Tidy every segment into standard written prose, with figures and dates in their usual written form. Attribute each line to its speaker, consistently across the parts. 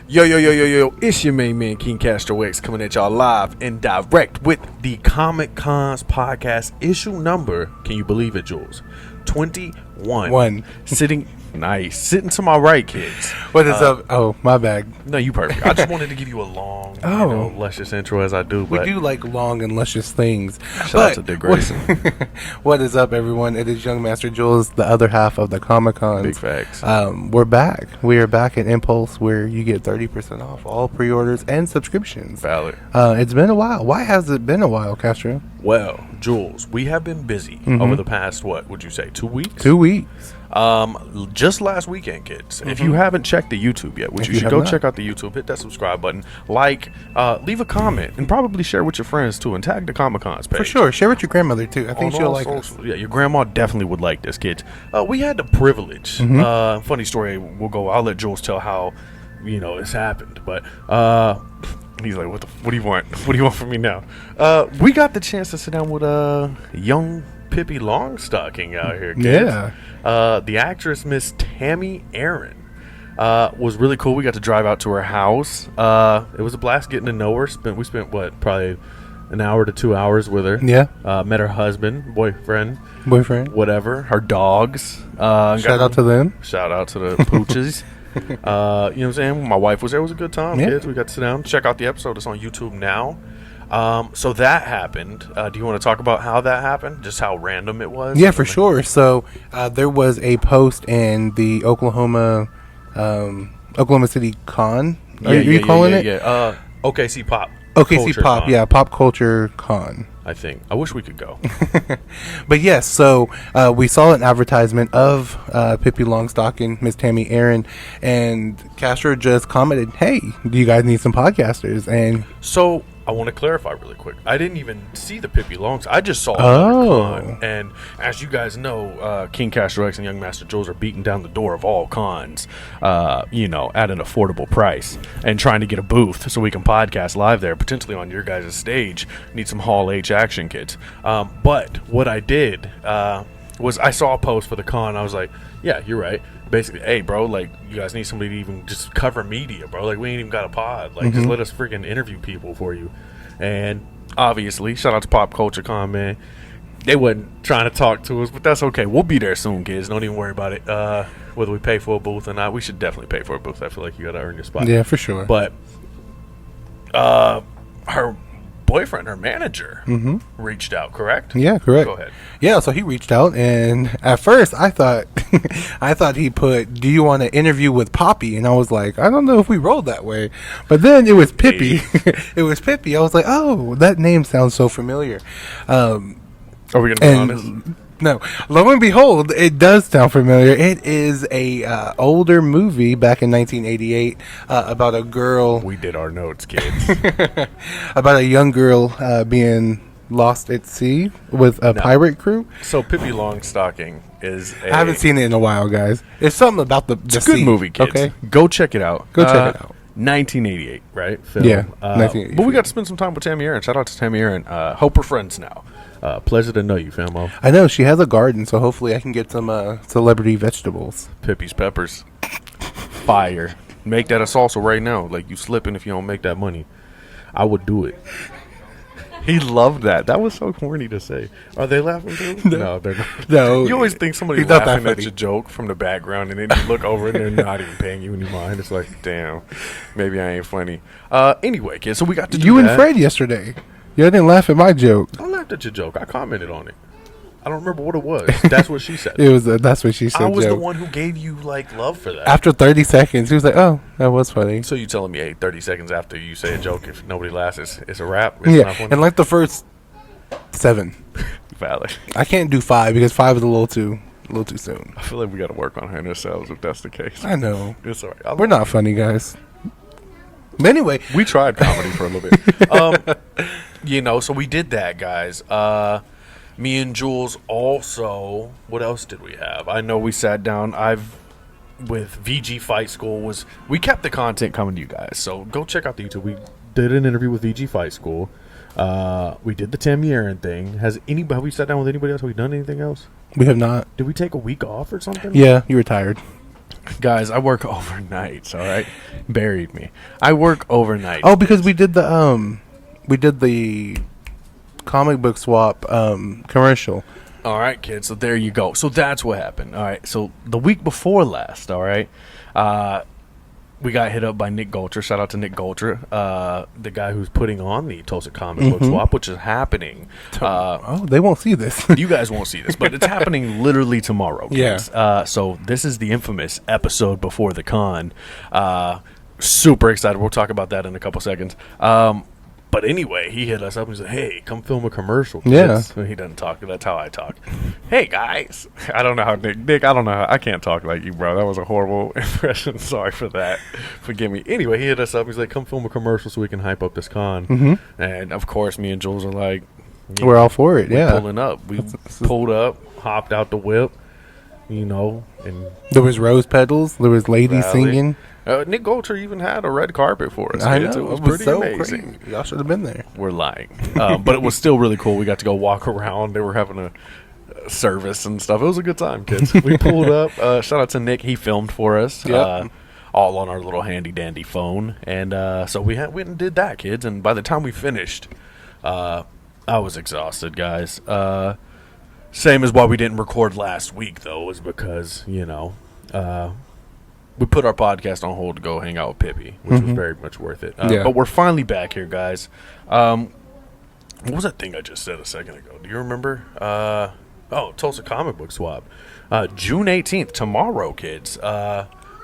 Speaker 1: Yo, it's your main man, King Castro X, coming at y'all live and direct with the Comic Cons podcast issue number, can you believe it, Jewlz? 21. Sitting to my right, kids.
Speaker 2: What is up? Oh, my bad.
Speaker 1: No, you perfect. I just wanted to give you a long, luscious intro as I do.
Speaker 2: We do like long and luscious things.
Speaker 1: Shout out to Dick Grayson.
Speaker 2: What is up, everyone? It is Young Master Jewlz, the other half of the Comic Cons.
Speaker 1: Big facts.
Speaker 2: We're back. We are back at Impulse, where you get 30% off all pre-orders and subscriptions.
Speaker 1: Valid.
Speaker 2: It's been a while. Why has it been a while, Castro?
Speaker 1: Well, Jewlz, we have been busy over the past, what would you say, 2 weeks?
Speaker 2: 2 weeks.
Speaker 1: Just last weekend, kids. If you haven't checked the YouTube yet, which you should go check out the YouTube, hit that subscribe button, leave a comment, and probably share with your friends too, and tag the Comic Cons page.
Speaker 2: For sure. Share with your grandmother too. I think she'll like this.
Speaker 1: Yeah, your grandma definitely would like this, kids. We had the privilege. Funny story. I'll let Jules tell how, it's happened. But he's like, what do you want? What do you want from me now? We got the chance to sit down with young Pippi Longstocking out here, kids.
Speaker 2: Yeah.
Speaker 1: The actress, Miss Tammy Aaron, was really cool. We got to drive out to her house. It was a blast getting to know her. We spent probably an hour to 2 hours with her.
Speaker 2: Yeah.
Speaker 1: Met her husband, boyfriend, whatever. Her dogs.
Speaker 2: Shout out to them.
Speaker 1: Shout out to the pooches. You know what I'm saying? My wife was there. It was a good time, kids. We got to sit down, check out the episode. It's on YouTube now. So that happened. Do you want to talk about how that happened? Just how random it was?
Speaker 2: Yeah, for sure. So there was a post in the Oklahoma City Con. Are you calling it?
Speaker 1: Yeah. OKC Pop.
Speaker 2: OKC
Speaker 1: Culture
Speaker 2: Pop.
Speaker 1: Con,
Speaker 2: yeah, Pop Culture Con.
Speaker 1: I think. I wish we could go.
Speaker 2: But yes, so we saw an advertisement of Pippi Longstocking, Miss Tammy Aaron, and Castro just commented, "Hey, do you guys need some podcasters?" And
Speaker 1: so I want to clarify really quick. I didn't even see the Pippi Longs. I just saw another con. And as you guys know, King Castro X and Young Master Jewlz are beating down the door of all cons, at an affordable price and trying to get a booth so we can podcast live there, potentially on your guys' stage. Need some Hall H action, kids. But what I did was I saw a post for the con. I was like, yeah, you're right. Basically, hey, bro, you guys need somebody to even just cover media, bro. We ain't even got a pod. Just let us freaking interview people for you. And obviously, shout out to Pop Culture Con, man. They wasn't trying to talk to us, but that's okay. We'll be there soon, kids. Don't even worry about it. Whether we pay for a booth or not, we should definitely pay for a booth. I feel like you got to earn your spot.
Speaker 2: Yeah, for sure.
Speaker 1: But her boyfriend, her manager, reached out, correct?
Speaker 2: Yeah, correct.
Speaker 1: Go ahead.
Speaker 2: Yeah, so he reached out, and at first I thought he put, "Do you want to interview with Poppy?" And I was like, I don't know if we rolled that way. But then it was Pippi. It was Pippi. I was like, oh, that name sounds so familiar.
Speaker 1: Are we going to be honest?
Speaker 2: No, lo and behold, it does sound familiar. It is a older movie back in 1988 about a girl.
Speaker 1: We did our notes, kids.
Speaker 2: About a young girl being lost at sea with a pirate crew.
Speaker 1: So Pippi Longstocking is
Speaker 2: I haven't seen it in a while, guys. It's something about the
Speaker 1: it's a good movie, kids.
Speaker 2: Okay,
Speaker 1: go check it out.
Speaker 2: Go check it out.
Speaker 1: 1988, right? Film.
Speaker 2: Yeah, 1988.
Speaker 1: But we got to spend some time with Tammy Aaron. Shout out to Tammy Aaron. Hope we're friends now. Pleasure to know you, famo.
Speaker 2: I know she has a garden, so hopefully I can get some celebrity vegetables.
Speaker 1: Pippi's peppers, fire. Make that a salsa right now. You slipping if you don't make that money. I would do it. He loved that. That was so corny to say. Are they laughing too? No, they're not.
Speaker 2: No.
Speaker 1: You always think somebody's laughing at your joke from the background, and then you look over and they're not even paying you any mind. It's like, damn, maybe I ain't funny. Anyway, kids, so we got to do
Speaker 2: you
Speaker 1: that.
Speaker 2: and Fred yesterday. You didn't laugh at my joke.
Speaker 1: I laughed at your joke. I commented on it. I don't remember what it was. That's what she said.
Speaker 2: It was. That's what she said.
Speaker 1: I was
Speaker 2: joke.
Speaker 1: the one who gave you love for that.
Speaker 2: After 30 seconds, he was like, "Oh, that was funny."
Speaker 1: So you telling me, hey, 30 seconds after you say a joke, if nobody laughs, it's a wrap?
Speaker 2: It's not funny? And the first 7.
Speaker 1: Valid.
Speaker 2: I can't do 5 because 5 is a little too soon.
Speaker 1: I feel like we got to work on her ourselves if that's the case.
Speaker 2: I know.
Speaker 1: It's all right.
Speaker 2: We're not funny, guys. But anyway,
Speaker 1: we tried comedy for a little bit. So we did that, guys. Me and Jewlz also. What else did we have? I know we sat down. With VG Fight School we kept the content coming to you guys. So go check out the YouTube. We did an interview with VG Fight School. We did the Tammy Aaron thing. Have we sat down with anybody else? Have we done anything else?
Speaker 2: We have not.
Speaker 1: Did we take a week off or something?
Speaker 2: Yeah, you were tired.
Speaker 1: Guys, I work overnights, all right? Buried me. I work overnight.
Speaker 2: Oh, because we did the comic book swap commercial.
Speaker 1: All right, kids. So there you go. So that's what happened. All right. So the week before last, all right, we got hit up by Nick Golcher. Shout out to Nick Golcher, the guy who's putting on the Tulsa comic book swap, which is happening.
Speaker 2: They won't see this.
Speaker 1: You guys won't see this, but it's happening literally tomorrow, kids.
Speaker 2: Yeah.
Speaker 1: So this is the infamous episode before the con. Super excited. We'll talk about that in a couple seconds. But anyway, he hit us up and said, "Hey, come film a commercial."
Speaker 2: Yeah.
Speaker 1: He doesn't talk. That's how I talk. Hey, guys. I don't know how Nick, I don't know how. I can't talk like you, bro. That was a horrible impression. Sorry for that. Forgive me. Anyway, he hit us up. He's like, come film a commercial so we can hype up this con. Mm-hmm. And, of course, me and Jewlz are like,
Speaker 2: we're all for it, yeah.
Speaker 1: Pulling up. We pulled up, hopped out the whip, and
Speaker 2: there was rose petals. There was ladies singing.
Speaker 1: Nick Golcher even had a red carpet for us.
Speaker 2: I know.
Speaker 1: It was pretty
Speaker 2: so
Speaker 1: amazing.
Speaker 2: Crazy. Y'all should have been there.
Speaker 1: We're lying. But it was still really cool. We got to go walk around. They were having a service and stuff. It was a good time, kids. We pulled up. Shout out to Nick. He filmed for us.
Speaker 2: Yep.
Speaker 1: All on our little handy-dandy phone. And so we went and did that, kids. And by the time we finished, I was exhausted, guys. Same as why we didn't record last week, though, was because, we put our podcast on hold to go hang out with Pippi, which was very much worth it. But we're finally back here, guys. What was that thing I just said a second ago? Do you remember? Tulsa Comic Book Swap. June 18th, tomorrow, kids.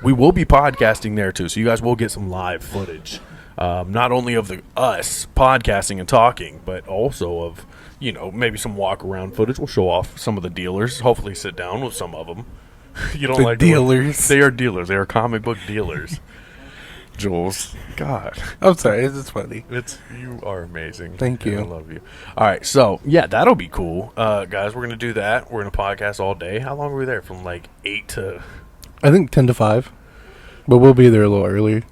Speaker 1: We will be podcasting there, too, so you guys will get some live footage. Not only of us podcasting and talking, but also of, maybe some walk-around footage. We'll show off some of the dealers, hopefully sit down with some of them. You don't like
Speaker 2: dealers?
Speaker 1: They are dealers. They are comic book dealers. Jewlz, God,
Speaker 2: I'm sorry. It's funny.
Speaker 1: You are amazing.
Speaker 2: Thank you.
Speaker 1: I love you. All right, so yeah, that'll be cool, guys. We're gonna do that. We're gonna podcast all day. How long were we there? From like 8 to,
Speaker 2: I think 10 to 5, but we'll be there a little earlier.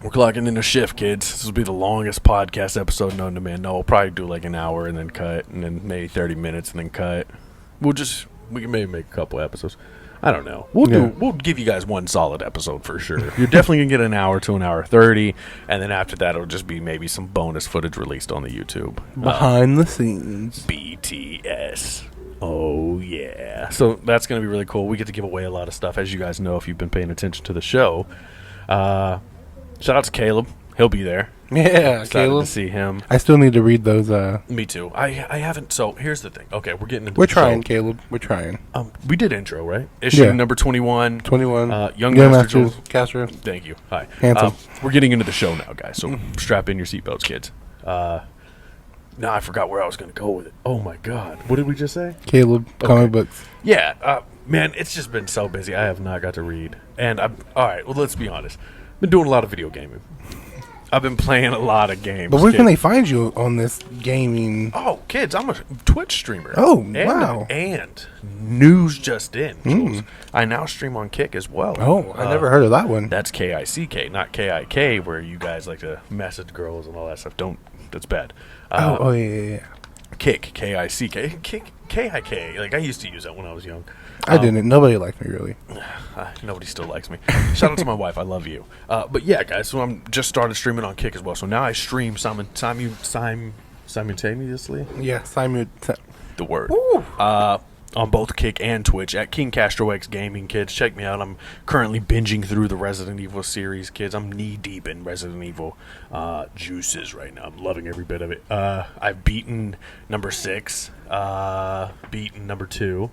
Speaker 1: We're clocking in a shift, kids. This will be the longest podcast episode known to man. No, we'll probably do like an hour and then cut, and then maybe 30 minutes and then cut. We can maybe make a couple episodes. I don't know. We'll give you guys one solid episode for sure. You're definitely gonna get an hour to an hour 30, and then after that it'll just be maybe some bonus footage released on the YouTube
Speaker 2: behind the scenes.
Speaker 1: BTS. Oh yeah. So that's gonna be really cool. We get to give away a lot of stuff, as you guys know if you've been paying attention to the show. Shout out to Caleb. He'll be there.
Speaker 2: Yeah,
Speaker 1: Excited
Speaker 2: Caleb.
Speaker 1: to see him.
Speaker 2: I still need to read those.
Speaker 1: Me too. I haven't. So here's the thing. Okay, we're getting into.
Speaker 2: We're
Speaker 1: the
Speaker 2: trying,
Speaker 1: show.
Speaker 2: Caleb. We're trying.
Speaker 1: We did intro, right? Issue number 21.
Speaker 2: 21.
Speaker 1: Young Master
Speaker 2: Jewlz. Castro.
Speaker 1: Thank you. Hi.
Speaker 2: Handsome.
Speaker 1: We're getting into the show now, guys. So strap in your seatbelts, kids. Now I forgot where I was going to go with it. Oh my God! What did we just say?
Speaker 2: Caleb. Comic books.
Speaker 1: Yeah. Man, it's just been so busy. I have not got to read. And all right. Well, let's be honest. Been doing a lot of video gaming. I've been playing a lot of games.
Speaker 2: But where can they find you on this gaming?
Speaker 1: Oh, kids, I'm a Twitch streamer.
Speaker 2: Oh, wow.
Speaker 1: And news just in, Jewlz. I now stream on Kick as well.
Speaker 2: Oh, I never heard of that one.
Speaker 1: That's KICK, not KIK, where you guys like to message girls and all that stuff. That's bad.
Speaker 2: Yeah.
Speaker 1: Kick, KICK. KIK. Like, I used to use that when I was young.
Speaker 2: I didn't. Nobody liked me, really.
Speaker 1: Nobody still likes me. Shout out to my wife. I love you. But yeah, guys, so I'm just started streaming on Kick as well. So now I stream simultaneously.
Speaker 2: Yeah,
Speaker 1: The word. On both Kick and Twitch at King Castro X Gaming, kids. Check me out. I'm currently binging through the Resident Evil series, kids. I'm knee deep in Resident Evil juices right now. I'm loving every bit of it. I've beaten number 6, beaten number 2,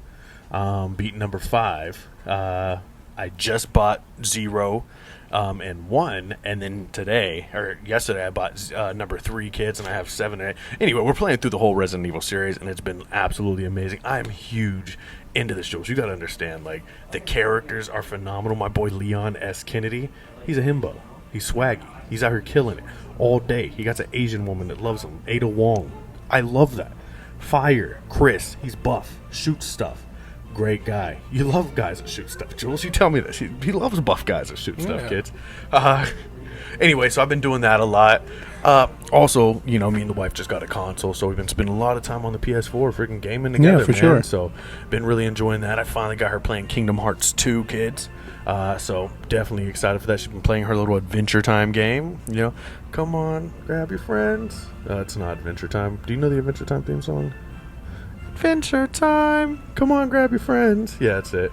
Speaker 1: beaten number 5. I just bought 0 and 1, and then yesterday I bought number 3, kids, and I have 7 and 8. Anyway, we're playing through the whole Resident Evil series, and it's been absolutely amazing. I am huge into this show. So you got to understand, like, the characters are phenomenal. My boy Leon S. Kennedy, he's a himbo. He's swaggy. He's out here killing it all day. He got an Asian woman that loves him, Ada Wong. I love that. Fire, Chris, he's buff, shoots stuff. Great guy. You love guys that shoot stuff, Jewlz. You tell me this. He loves buff guys that shoot stuff, kids. Anyway, so I've been doing that a lot. Also, me and the wife just got a console, so we've been spending a lot of time on the PS4 freaking gaming together,
Speaker 2: for
Speaker 1: man.
Speaker 2: sure.
Speaker 1: So, been really enjoying that. I finally got her playing Kingdom Hearts 2, kids. So, definitely excited for that. She's been playing her little Adventure Time game. Come on, grab your friends. It's not Adventure Time. Do you know the Adventure Time theme song? Adventure Time. Come on, grab your friends. Yeah, that's it.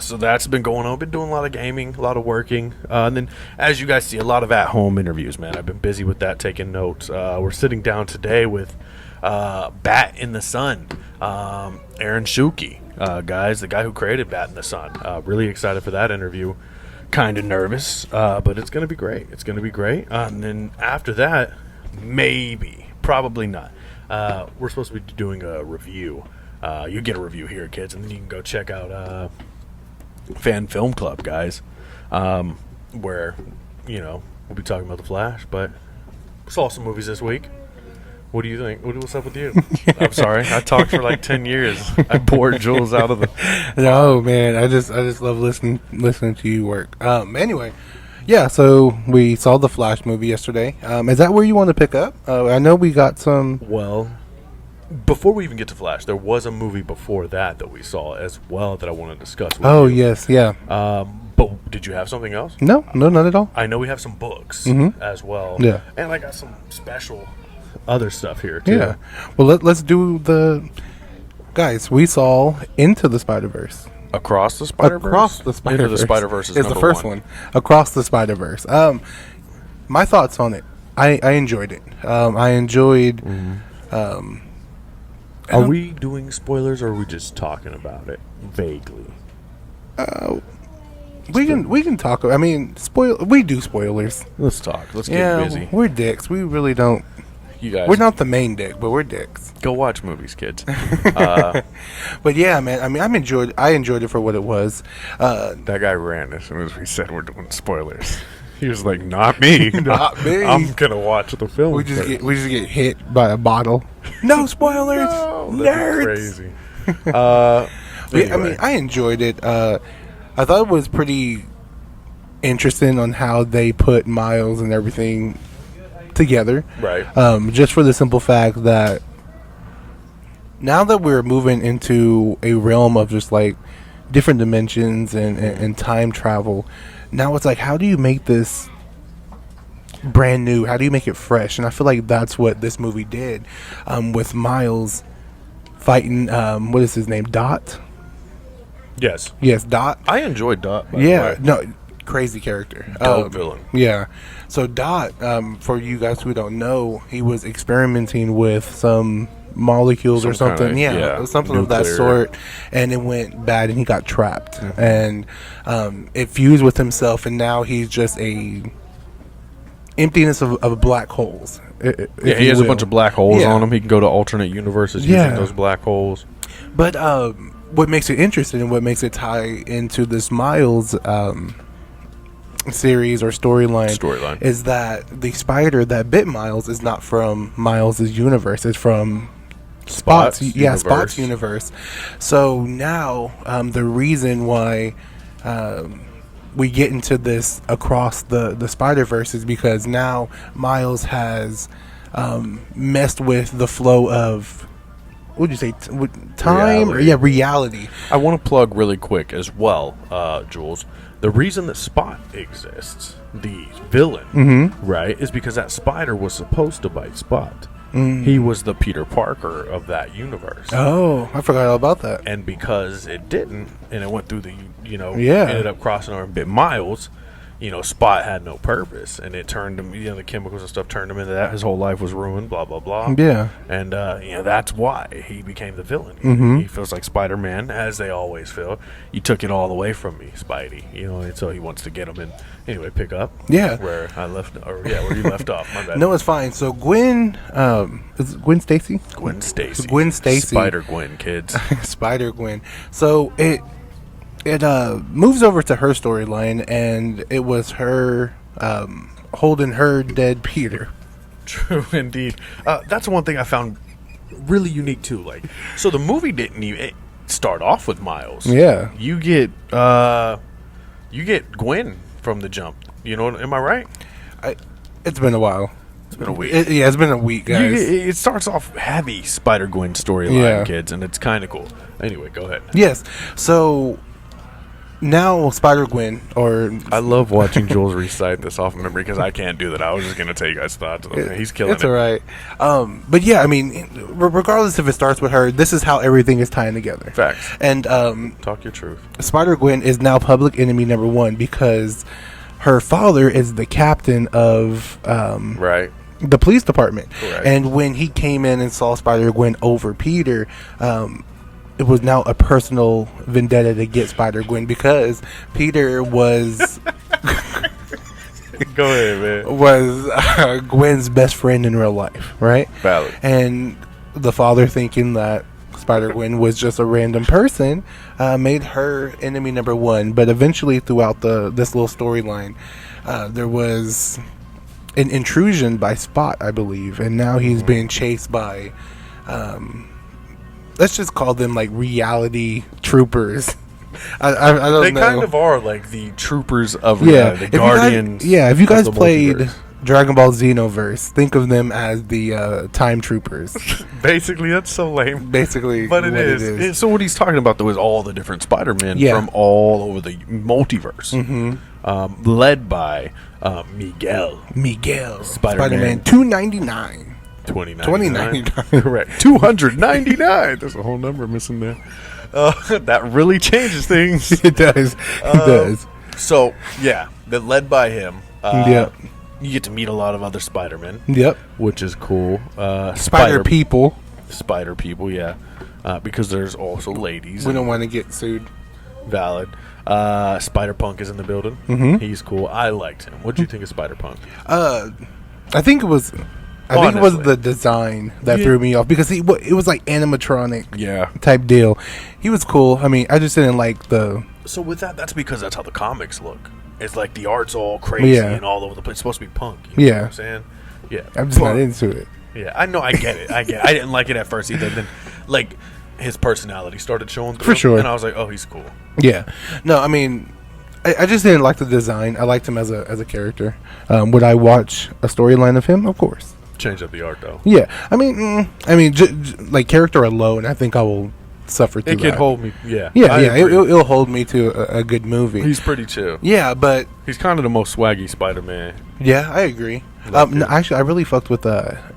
Speaker 1: So that's been going on. Been doing a lot of gaming, a lot of working. And then, as you guys see, a lot of at-home interviews, man. I've been busy with that, taking notes. We're sitting down today with Bat in the Sun, Aaron Shuki, guys, the guy who created Bat in the Sun. Really excited for that interview. Kind of nervous, but it's going to be great. It's going to be great. And then after that, probably not. We're supposed to be doing a review. You get a review here, kids, and then you can go check out Fan Film Club, guys, where we'll be talking about The Flash. But saw some movies this week. What do you think? What's up with you? I'm sorry, I talked for like 10 years. I bored Jewlz out of the.
Speaker 2: No, man, I just love listening to you work. Anyway. Yeah, so we saw the Flash movie yesterday. Is that where you want to pick up? I know we got some.
Speaker 1: Well, before we even get to Flash, there was a movie before that we saw as well that I want to discuss with you.
Speaker 2: Yes, yeah.
Speaker 1: But did you have something else?
Speaker 2: No, not at all.
Speaker 1: I know we have some books as well.
Speaker 2: Yeah.
Speaker 1: And I got some special other stuff here, too.
Speaker 2: Yeah. Well, let's do the... Guys, we saw Into the Spider-Verse.
Speaker 1: Across the Spiderverse?
Speaker 2: Across the Spiderverse.
Speaker 1: Into the Spiderverse is
Speaker 2: the first one. Across the Spiderverse. My thoughts on it. I enjoyed it. I enjoyed...
Speaker 1: Are we doing spoilers, or are we just talking about it vaguely?
Speaker 2: We can talk. I mean, we do spoilers.
Speaker 1: Let's talk. Let's get busy.
Speaker 2: We're dicks. We really don't.
Speaker 1: You guys,
Speaker 2: we're not the main dick, but we're dicks.
Speaker 1: Go watch movies, kids.
Speaker 2: But yeah, man. I mean, I enjoyed it for what it was.
Speaker 1: That guy ran as soon as we said we're doing spoilers. He was like, "Not me,
Speaker 2: not me.
Speaker 1: I'm gonna watch the film."
Speaker 2: We just get hit by a bottle. No spoilers,
Speaker 1: no,
Speaker 2: nerds.
Speaker 1: Crazy.
Speaker 2: Anyway. I mean, I enjoyed it. I thought it was pretty interesting on how they put Miles and everything together.
Speaker 1: Right.
Speaker 2: Just for the simple fact that now that we're moving into a realm of just like different dimensions and time travel, now it's like, how do you make this brand new? How do you make it fresh? And I feel like that's what this movie did, with Miles fighting, what is his name? Dot?
Speaker 1: Yes,
Speaker 2: Dot.
Speaker 1: I enjoyed Dot.
Speaker 2: No, crazy character.
Speaker 1: Dope villain.
Speaker 2: Yeah. So Dot, for you guys who don't know, he was experimenting with some molecules or something. Something of that sort, and it went bad, and he got trapped, and it fused with himself, and now he's just a emptiness of black holes.
Speaker 1: He has a bunch of black holes on him. He can go to alternate universes using those black holes.
Speaker 2: But what makes it interesting and what makes it tie into this Miles series or storyline is that the spider that bit Miles is not from Miles' universe. It's from Spot's universe. So now the reason why we get into this Across the Spider-Verse is because now Miles has messed with the flow of, what would you say, time? Reality.
Speaker 1: I want to plug really quick as well, Jewlz. The reason that Spot exists, the villain, right, is because that spider was supposed to bite Spot. He was the Peter Parker of that universe.
Speaker 2: Oh, I forgot all about that.
Speaker 1: And because it didn't, and it went through the, ended up crossing over and bit Miles, Spot had no purpose, and it turned him, the chemicals and stuff turned him into that. His whole life was ruined, blah, blah, blah.
Speaker 2: Yeah.
Speaker 1: And, that's why he became the villain. He feels like Spider-Man, as they always feel. You took it all away from me, Spidey, and so he wants to get him and, anyway, pick up.
Speaker 2: Yeah.
Speaker 1: Where you left off, my bad.
Speaker 2: No, it's fine. So Gwen, is it Gwen Stacy?
Speaker 1: Gwen Stacy.
Speaker 2: Gwen Stacy.
Speaker 1: Spider-Gwen, kids.
Speaker 2: Spider-Gwen. So it moves over to her storyline, and it was her holding her dead Peter.
Speaker 1: True, indeed. That's one thing I found really unique, too. Like, so the movie didn't even start off with Miles.
Speaker 2: Yeah.
Speaker 1: You get Gwen from the jump. Am I right?
Speaker 2: It's been a while.
Speaker 1: It's been a week.
Speaker 2: It's been a week, guys.
Speaker 1: It starts off heavy Spider-Gwen storyline, kids, and it's kind of cool. Anyway, go ahead.
Speaker 2: Yes. So now Spider-Gwen, or
Speaker 1: I love watching Jewlz recite this off memory because I can't do that. I was just going to tell you guys thoughts. He's killing
Speaker 2: it's
Speaker 1: it.
Speaker 2: all right. But yeah, I mean, regardless if it starts with her, this is how everything is tying together.
Speaker 1: Facts.
Speaker 2: And
Speaker 1: talk your truth.
Speaker 2: Spider-Gwen is now public enemy number one because her father is the captain of
Speaker 1: right.
Speaker 2: the police department.
Speaker 1: Correct.
Speaker 2: And when he came in and saw Spider-Gwen over Peter, it was now a personal vendetta to get Spider-Gwen because Peter was
Speaker 1: go ahead, man.
Speaker 2: was Gwen's best friend in real life, right?
Speaker 1: Valid.
Speaker 2: And the father, thinking that Spider-Gwen was just a random person, made her enemy number one. But eventually, throughout this little storyline, there was an intrusion by Spot, I believe, and now he's being chased by let's just call them like reality troopers. I don't know.
Speaker 1: They kind of are like the troopers of reality, the guardians.
Speaker 2: If you guys played
Speaker 1: multiverse.
Speaker 2: Dragon Ball Xenoverse, think of them as the time troopers.
Speaker 1: Basically, that's so lame.
Speaker 2: Basically,
Speaker 1: but it is. So what he's talking about though is all the different Spider-Men from all over the multiverse, led by Miguel,
Speaker 2: Spider-Man 299.
Speaker 1: 2099. Correct. 299. There's a whole number missing there. That really changes things.
Speaker 2: It does. It does.
Speaker 1: So, yeah, they're led by him.
Speaker 2: Yep.
Speaker 1: You get to meet a lot of other Spider-Men.
Speaker 2: Yep.
Speaker 1: Which is cool.
Speaker 2: Spider people,
Speaker 1: yeah. Because there's also ladies.
Speaker 2: We don't want to get sued.
Speaker 1: Valid. Spider-Punk is in the building.
Speaker 2: Mm-hmm.
Speaker 1: He's cool. I liked him. What do you think of Spider-Punk?
Speaker 2: I think it was the design that threw me off because it was like animatronic type deal. He was cool. I mean, I just didn't like the...
Speaker 1: So with that's because that's how the comics look. It's like the art's all crazy and all over the place. It's supposed to be punk. You know what I'm saying? Yeah.
Speaker 2: I'm just not into it.
Speaker 1: Yeah, I know. I get it. I didn't like it at first either. Then, like, his personality started showing through.
Speaker 2: For sure.
Speaker 1: And I was like, oh, he's cool.
Speaker 2: Yeah. No, I mean... I just didn't like the design. I liked him as a character. Would I watch a storyline of him? Of course.
Speaker 1: Change up the art, though.
Speaker 2: Yeah, I mean, like character alone, I think I will suffer through
Speaker 1: that. It could hold me. Yeah,
Speaker 2: it'll hold me to a good movie.
Speaker 1: He's pretty chill.
Speaker 2: Yeah, but
Speaker 1: he's kind of the most swaggy Spider-Man.
Speaker 2: Yeah, I agree. No, actually, I really fucked with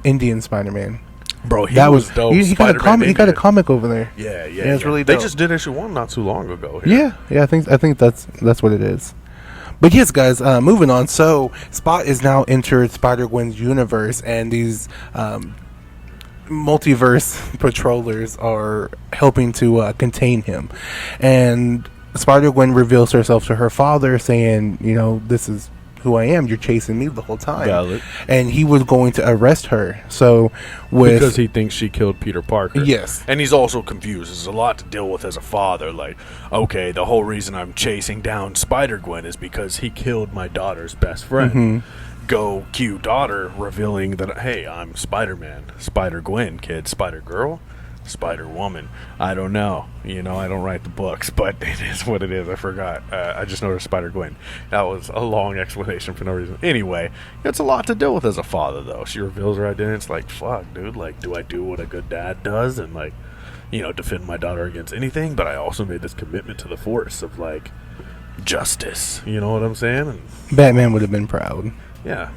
Speaker 2: Indian Spider-Man.
Speaker 1: Bro, he was dope.
Speaker 2: He got a comic over there.
Speaker 1: Yeah,
Speaker 2: it's really dope.
Speaker 1: They just did issue 1 not too long ago.
Speaker 2: Here. Yeah, I think that's what it is. But yes, guys, moving on. So, Spot is now entered Spider-Gwen's universe, and these multiverse patrollers are helping to contain him. And Spider-Gwen reveals herself to her father, saying, this is who I am. You're chasing me the whole time.
Speaker 1: Valid.
Speaker 2: And he was going to arrest her. So,
Speaker 1: because he thinks she killed Peter Parker.
Speaker 2: Yes.
Speaker 1: And he's also confused. There's a lot to deal with as a father. Like, okay, the whole reason I'm chasing down Spider-Gwen is because he killed my daughter's best friend.
Speaker 2: Mm-hmm.
Speaker 1: Go cue daughter revealing that, hey, I'm Spider-Man. Spider-Gwen, kid. Spider-Girl? Spider-Woman. I don't know. I don't write the books, but it is what it is. I forgot. I just noticed Spider-Gwen. That was a long explanation for no reason. Anyway, it's a lot to deal with as a father, though. She reveals her identity. It's like, fuck, dude. Like, do I do what a good dad does and, like, defend my daughter against anything? But I also made this commitment to the force of, like, justice. You know what I'm saying? And
Speaker 2: Batman would have been proud.
Speaker 1: Yeah.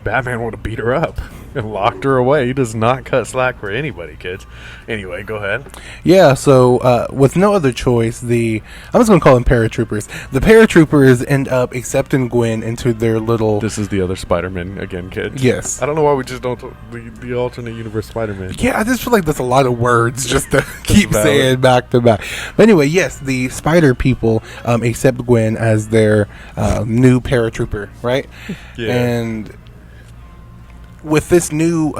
Speaker 1: Batman would have beat her up and locked her away. He does not cut slack for anybody, kids. Anyway, go ahead.
Speaker 2: Yeah, so with no other choice, I'm just going to call them paratroopers. The paratroopers end up accepting Gwen into their little...
Speaker 1: This is the other Spider-Man again, kids.
Speaker 2: Yes.
Speaker 1: I don't know why we just don't... The alternate universe Spider-Man.
Speaker 2: Yeah, I just feel like that's a lot of words just to keep saying back to back. But anyway, yes, the Spider people accept Gwen as their new paratrooper, right?
Speaker 1: Yeah.
Speaker 2: And... with this new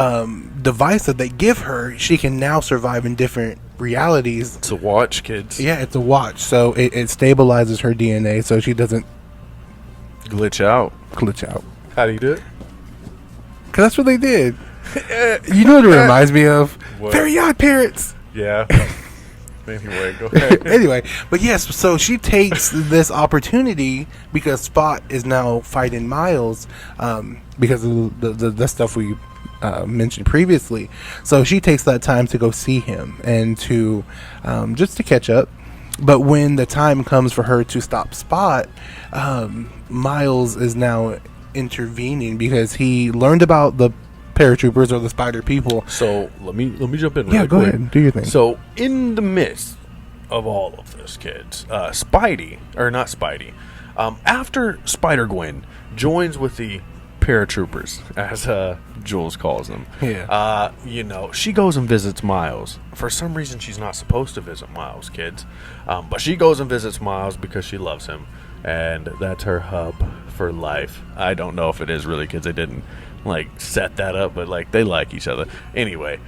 Speaker 2: device that they give her, she can now survive in different realities.
Speaker 1: It's a watch, kids.
Speaker 2: Yeah, it's a watch. So it stabilizes her DNA so she doesn't
Speaker 1: glitch out. How do you do it?
Speaker 2: Because that's what they did. You know what it reminds me of?
Speaker 1: What?
Speaker 2: Very Odd Parents.
Speaker 1: Yeah. Anyway, go ahead.
Speaker 2: Anyway, but yes, so she takes this opportunity because Spot is now fighting Miles because of the stuff we mentioned previously. So she takes that time to go see him and to just to catch up. But when the time comes for her to stop Spot, Miles is now intervening because he learned about the paratroopers or the spider people.
Speaker 1: So let me jump in.
Speaker 2: Yeah,
Speaker 1: really
Speaker 2: go
Speaker 1: quick.
Speaker 2: ahead, do your thing.
Speaker 1: So in the midst of all of this, kids, after Spider-Gwen joins with the paratroopers, as Jewlz calls them, she goes and visits Miles. For some reason, she's not supposed to visit Miles, kids, but she goes and visits Miles because she loves him, and that's her hub for life. I don't know if it is really, kids. They didn't set that up, but they like each other. Anyway,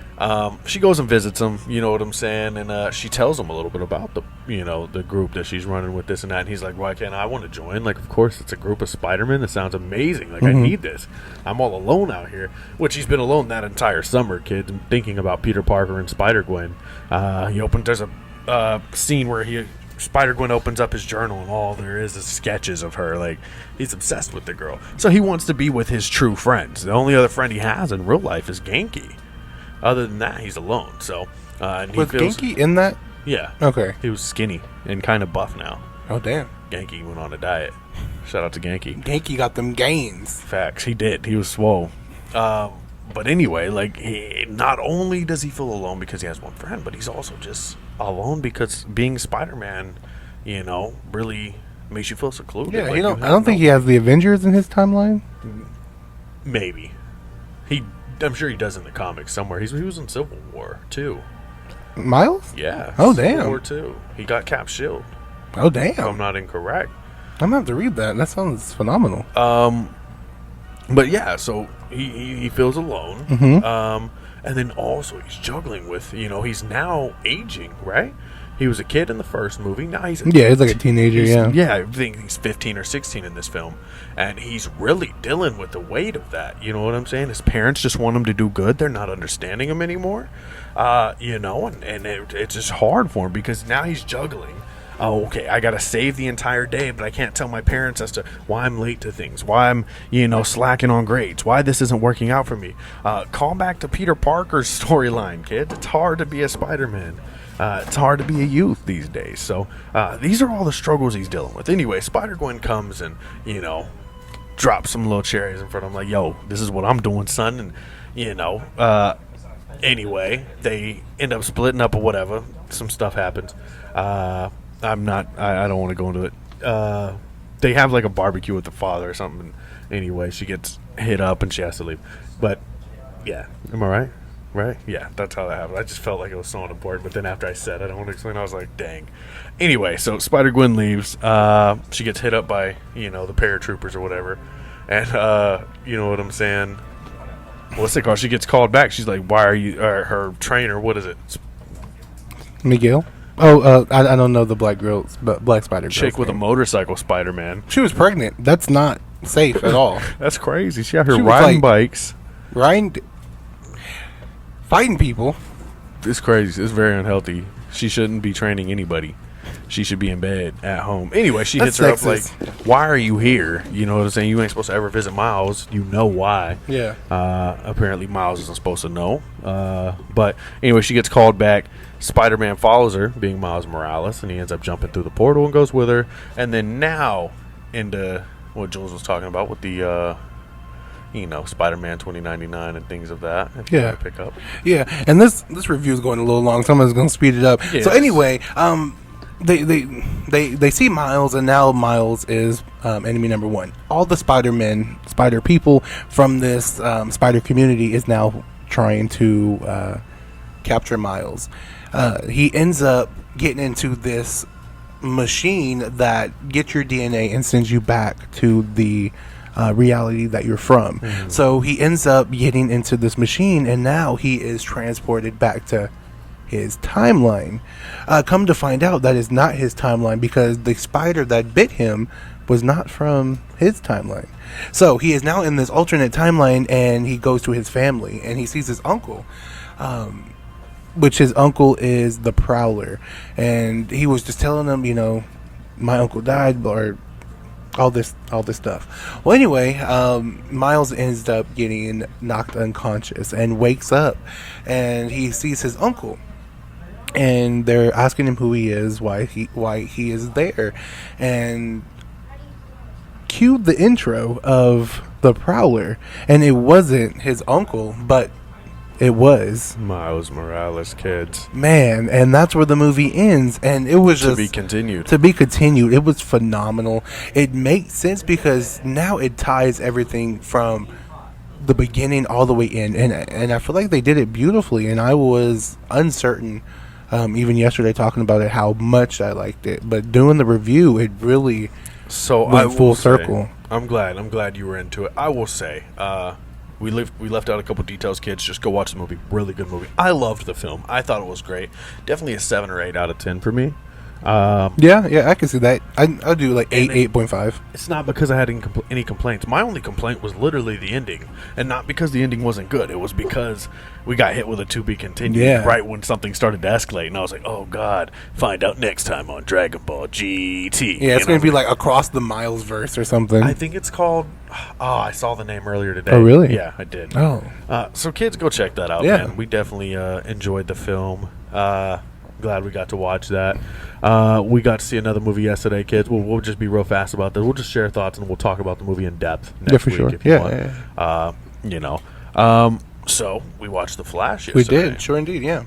Speaker 1: she goes and visits him, you know what I'm saying, and she tells him a little bit about the group that she's running with, this and that, and he's like, why can't I want to join? Of course, it's a group of Spider-Men. That sounds amazing. I need this. I'm all alone out here, which he's been alone that entire summer, kids, and thinking about Peter Parker and Spider-Gwen. There's a scene where Spider-Gwen opens up his journal and all there is sketches of her. He's obsessed with the girl. So he wants to be with his true friends. The only other friend he has in real life is Genki. Other than that, he's alone. So,
Speaker 2: was Genki in that?
Speaker 1: Yeah.
Speaker 2: Okay.
Speaker 1: He was skinny and kind of buff now.
Speaker 2: Oh, damn.
Speaker 1: Genki went on a diet. Shout out to Genki.
Speaker 2: Genki got them gains.
Speaker 1: Facts. He did. He was swole. But anyway, not only does he feel alone because he has one friend, but he's also just alone because being Spider-Man, really makes you feel secluded.
Speaker 2: Yeah, I don't think he has the Avengers in his timeline.
Speaker 1: Maybe. I'm sure he does in the comics somewhere. He was in Civil War too.
Speaker 2: Miles?
Speaker 1: Yeah.
Speaker 2: Oh,
Speaker 1: Civil
Speaker 2: damn.
Speaker 1: War 2. He got Cap's shield.
Speaker 2: Oh, damn.
Speaker 1: If I'm not incorrect.
Speaker 2: I'm gonna have to read that. That sounds phenomenal.
Speaker 1: But yeah, so he feels alone.
Speaker 2: Mm-hmm.
Speaker 1: And then also he's juggling with, he's now aging, right? He was a kid in the first movie. Now he's
Speaker 2: he's like a teenager.
Speaker 1: Yeah, I think he's 15 or 16 in this film, and he's really dealing with the weight of that. You know what I'm saying? His parents just want him to do good. They're not understanding him anymore. And it's just hard for him because now he's juggling. Oh, okay, I gotta save the entire day, but I can't tell my parents as to why I'm late to things, why I'm, slacking on grades, why this isn't working out for me. Call back to Peter Parker's storyline, kids. It's hard to be a Spider-Man. It's hard to be a youth these days. So these are all the struggles he's dealing with. Anyway, Spider-Gwen comes and, drops some little cherries in front of him, like, yo, this is what I'm doing, son. And, anyway, they end up splitting up or whatever. Some stuff happens. I don't want to go into it. They have a barbecue with the father or something. Anyway, she gets hit up and she has to leave. But yeah, am I right? Right? Yeah, that's how that happened. I just felt like it was so unimportant. But then after I said I don't want to explain, I was like, dang. Anyway, so Spider-Gwen leaves. She gets hit up by the paratroopers or whatever. And you know what I'm saying? What's it called? She gets called back. She's like, why are you? Her trainer, what is it?
Speaker 2: Miguel. Oh, I don't know the black spider
Speaker 1: chick with a motorcycle Spider-Man.
Speaker 2: She was pregnant. That's not safe at all.
Speaker 1: That's crazy. She out here riding bikes,
Speaker 2: fighting people.
Speaker 1: It's crazy. It's very unhealthy. She shouldn't be training anybody. She should be in bed at home. Anyway, she hits her up like, why are you here? You know what I'm saying? You ain't supposed to ever visit Miles. You know why.
Speaker 2: Yeah.
Speaker 1: Apparently Miles isn't supposed to know. But anyway, she gets called back. Spider-Man follows her, being Miles Morales, and he ends up jumping through the portal and goes with her. And then now into what Jewlz was talking about with the Spider-Man 2099 and things of that. If you want to pick up.
Speaker 2: Yeah, and this review is going a little long, so I'm just going to speed it up. Yes. So anyway, they see Miles, and now Miles is enemy number one. All the spider people from this spider community is now trying to capture Miles. He ends up getting into this machine that gets your DNA and sends you back to the reality that you're from. Mm-hmm. So he ends up getting into this machine, and now he is transported back to his timeline. Come to find out that is not his timeline, because the spider that bit him was not from his timeline. So he is now in this alternate timeline, and he goes to his family, and he sees his uncle, which his uncle is the Prowler. And he was just telling them, my uncle died, or all this stuff. Well, anyway, Miles ends up getting knocked unconscious and wakes up, and he sees his uncle, and they're asking him who he is, why he is there, and cue the intro of the Prowler, and it wasn't his uncle, but it was
Speaker 1: Miles Morales, kids.
Speaker 2: Man, and that's where the movie ends, and it was
Speaker 1: to be continued.
Speaker 2: It was phenomenal. It makes sense because now it ties everything from the beginning all the way in, and I feel like they did it beautifully. And I was uncertain, even yesterday, talking about it, how much I liked it. But doing the review, it really went full circle.
Speaker 1: I'm glad you were into it. I will say, we left out a couple details, kids. Just go watch the movie. Really good movie. I loved the film. I thought it was great. Definitely a 7 or 8 out of 10 for me.
Speaker 2: Yeah, I can see that. I'll do like 8.5.
Speaker 1: It's not because I had any complaints. My only complaint was literally the ending, and not because the ending wasn't good. It was because we got hit with a to be continued right when something started to escalate, and I was like, "Oh God!" Find out next time on Dragon Ball GT.
Speaker 2: Yeah, it's gonna be like Across the Miles verse or something.
Speaker 1: I think it's called. Oh, I saw the name earlier today.
Speaker 2: Oh, really?
Speaker 1: Yeah, I did.
Speaker 2: Oh,
Speaker 1: so kids, go check that out.
Speaker 2: Yeah,
Speaker 1: man. We definitely enjoyed the film. Glad we got to watch that. We got to see another movie yesterday, kids. We'll just be real fast about this. We'll just share thoughts, and we'll talk about the movie in depth next week.
Speaker 2: Sure.
Speaker 1: If you want. You know. So we watched The Flash yesterday.
Speaker 2: We did, sure indeed, yeah.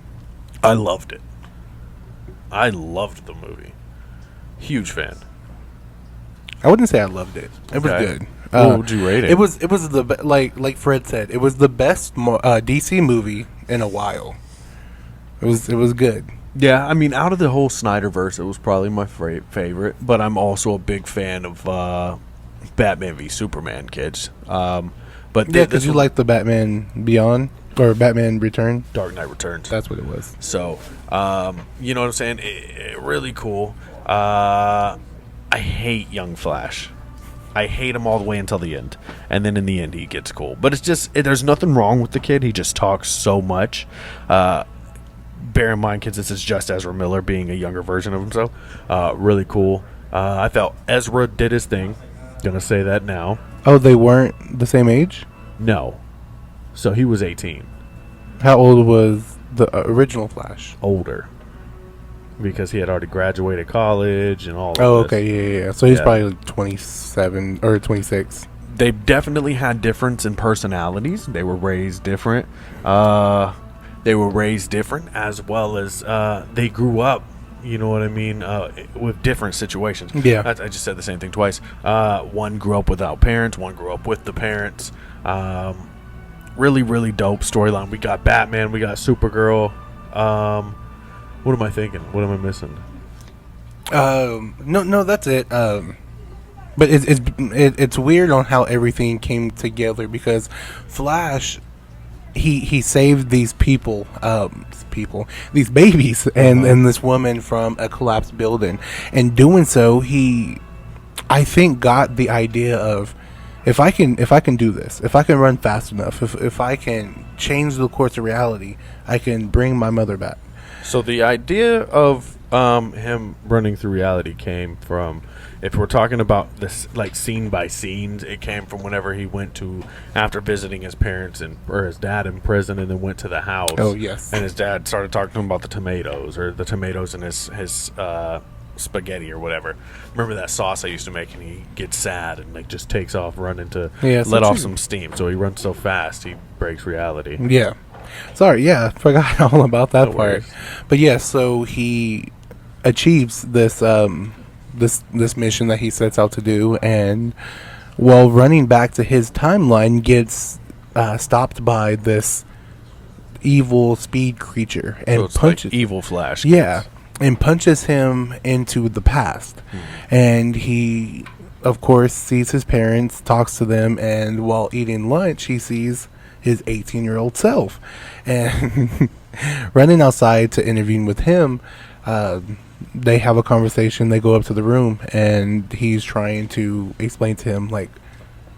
Speaker 1: I loved it. I loved the movie. Huge fan.
Speaker 2: I wouldn't say I loved it. It was good.
Speaker 1: What would you rate it?
Speaker 2: It was the like Fred said. It was the best DC movie in a while. It was good.
Speaker 1: Yeah, I mean, out of the whole Snyderverse, it was probably my favorite. But I'm also a big fan of Batman v Superman, kids. But
Speaker 2: yeah, because you like the Batman Beyond or Batman Return,
Speaker 1: Dark Knight Returns.
Speaker 2: That's what it was.
Speaker 1: So, you know what I'm saying? Really cool. I hate Young Flash. I hate him all the way until the end, and then in the end he gets cool. But it's just there's nothing wrong with the kid. He just talks so much. Bear in mind, kids, this is just Ezra Miller being a younger version of himself. Really cool. I felt Ezra did his thing. Gonna say that now.
Speaker 2: Oh, they weren't the same age?
Speaker 1: No. So he was 18.
Speaker 2: How old was the original Flash?
Speaker 1: Older. Because he had already graduated college and all of
Speaker 2: Oh,
Speaker 1: this.
Speaker 2: okay, yeah. So he's probably like 27 or 26.
Speaker 1: They definitely had difference in personalities. They were raised different. As well as they grew up, you know what I mean, with different situations.
Speaker 2: Yeah.
Speaker 1: I just said the same thing twice. One grew up without parents. One grew up with the parents. Really, really dope storyline. We got Batman. We got Supergirl. What am I thinking? What am I missing?
Speaker 2: No, that's it. But it's weird on how everything came together because Flash, he saved these these babies and this woman from a collapsed building, and doing so, I think got the idea of if I can do this, if I can run fast enough, if I can change the course of reality, I can bring my mother back.
Speaker 1: So the idea of him running through reality came from, if we're talking about this like scene by scenes, it came from whenever he went to, after visiting his parents or his dad in prison, and then went to the house.
Speaker 2: Oh, yes.
Speaker 1: And his dad started talking to him about the tomatoes in his spaghetti or whatever. Remember that sauce I used to make, and he gets sad and like just takes off running to let off some steam. So he runs so fast he breaks reality.
Speaker 2: Yeah. Sorry, yeah, forgot all about that part.
Speaker 1: Worries.
Speaker 2: But yeah, so he achieves this this mission that he sets out to do, and while running back to his timeline, gets stopped by this evil speed creature and
Speaker 1: so it's
Speaker 2: punches
Speaker 1: like evil Flash.
Speaker 2: Yeah, and punches him into the past, and he, of course, sees his parents, talks to them, and while eating lunch, he sees his 18-year-old self, and running outside to intervene with him. They have a conversation. They go up to the room, and he's trying to explain to him like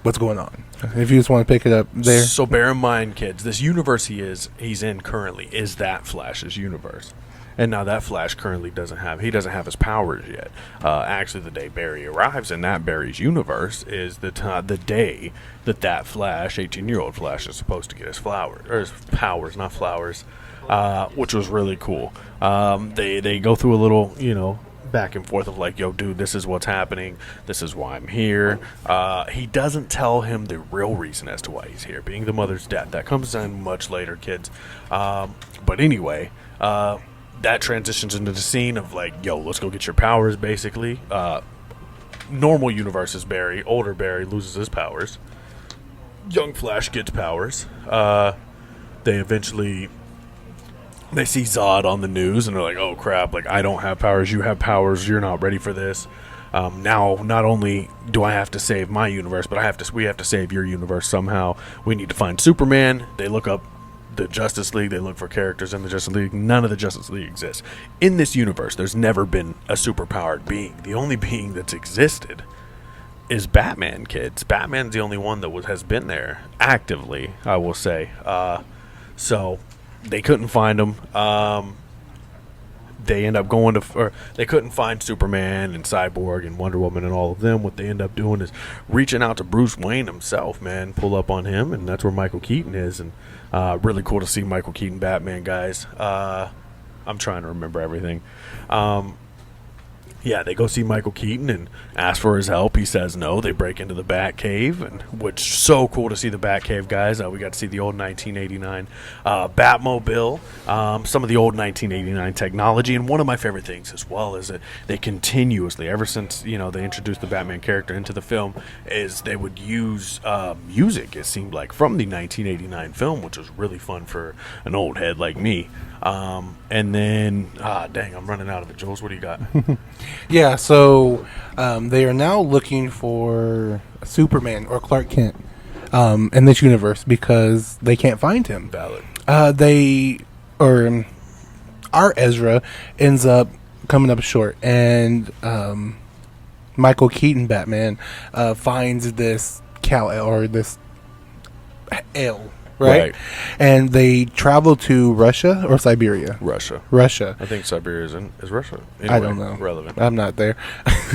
Speaker 2: what's going on. If you just want to pick it up there.
Speaker 1: So bear in mind, kids, this universe he's in currently is that Flash's universe. And now that Flash currently doesn't have his powers yet. Actually, the day Barry arrives in that Barry's universe is the day that Flash, 18-year-old Flash, is supposed to get his his powers, not flowers, which was really cool. They go through a little, back and forth of like, yo, dude, this is what's happening. This is why I'm here. He doesn't tell him the real reason as to why he's here, being the mother's death. That comes in much later, kids. But anyway, that transitions into the scene of like, yo, let's go get your powers, basically. Normal universe is Barry. Older Barry loses his powers. Young Flash gets powers. They see Zod on the news, and they're like, oh, crap, like, I don't have powers, you have powers, you're not ready for this. Now, not only do I have to save my universe, but we have to save your universe somehow. We need to find Superman. They look up the Justice League. They look for characters in the Justice League. None of the Justice League exists. In this universe, there's never been a superpowered being. The only being that's existed is Batman, kids. Batman's the only one that has been there actively, I will say. So they couldn't find him. They end up they couldn't find Superman and Cyborg and Wonder Woman and all of them. What they end up doing is reaching out to Bruce Wayne himself, man, pull up on him, and that's where Michael Keaton is. And really cool to see Michael Keaton Batman, guys. I'm trying to remember everything. Yeah, they go see Michael Keaton and ask for his help. He says no. They break into the Batcave, and which so cool to see the Batcave, guys. We got to see the old 1989 Batmobile, some of the old 1989 technology, and one of my favorite things as well is that they continuously, ever since they introduced the Batman character into the film, is they would use music. It seemed like from the 1989 film, which was really fun for an old head like me. And then, dang, I'm running out of it. Jewlz, what do you got?
Speaker 2: Yeah, so they are now looking for Superman or Clark Kent in this universe because they can't find him.
Speaker 1: Valid.
Speaker 2: Our Ezra ends up coming up short, and Michael Keaton Batman finds this Kal-El or this L. Right? And they travel to Russia or Siberia?
Speaker 1: Russia. I think Siberia is Russia. Anyway,
Speaker 2: I don't know.
Speaker 1: Relevant.
Speaker 2: I'm not there.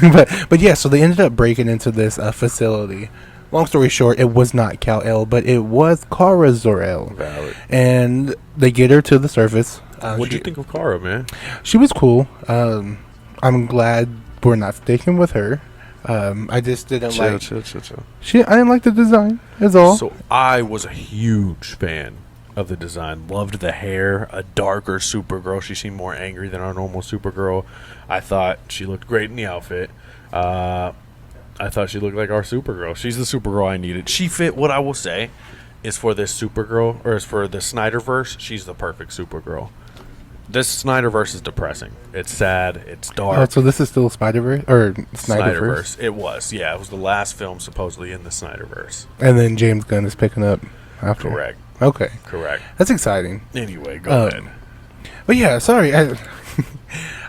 Speaker 2: but yeah, so they ended up breaking into this facility. Long story short, it was not Kal-El, but it was Kara Zor-El.
Speaker 1: Valid.
Speaker 2: And they get her to the surface.
Speaker 1: What'd you think of Kara, man?
Speaker 2: She was cool. I'm glad we're not sticking with her. I just didn't
Speaker 1: chill.
Speaker 2: I didn't like the design. Is all.
Speaker 1: So I was a huge fan of the design. Loved the hair. A darker Supergirl. She seemed more angry than our normal Supergirl. I thought she looked great in the outfit. I thought she looked like our Supergirl. She's the Supergirl I needed. She fit. What I will say is for this Supergirl, or is for the Snyderverse, she's the perfect Supergirl. This Snyderverse is depressing. It's sad. It's dark.
Speaker 2: Oh, so this is still Spiderverse or Snyderverse?
Speaker 1: It was. Yeah, it was the last film supposedly in the Snyderverse.
Speaker 2: And then James Gunn is picking up after.
Speaker 1: Correct.
Speaker 2: Okay.
Speaker 1: Correct.
Speaker 2: That's exciting.
Speaker 1: Anyway, go ahead.
Speaker 2: But yeah, sorry.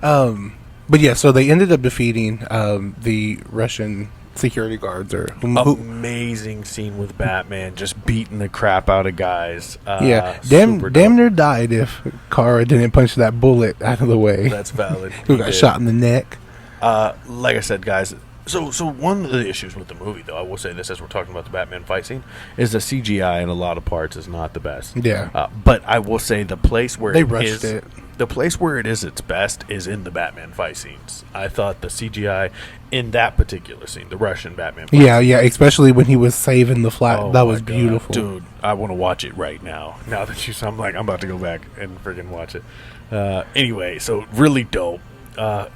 Speaker 2: But yeah, so they ended up defeating the Russian security guards.
Speaker 1: Amazing scene with Batman just beating the crap out of guys.
Speaker 2: Damn near died if Kara didn't punch that bullet out of the way.
Speaker 1: That's valid.
Speaker 2: Who got shot in the neck.
Speaker 1: Like I said, guys, so one of the issues with the movie, though, I will say this as we're talking about the Batman fight scene, is the CGI in a lot of parts is not the best.
Speaker 2: Yeah.
Speaker 1: But I will say the place where
Speaker 2: they rushed it.
Speaker 1: The place where it is its best is in the Batman fight scenes. I thought the CGI in that particular scene, the Russian Batman fight
Speaker 2: scene, especially when he was saving the flag. That was beautiful.
Speaker 1: Dude, I want to watch it right now. Now that I'm about to go back and friggin' watch it. Anyway, so really dope.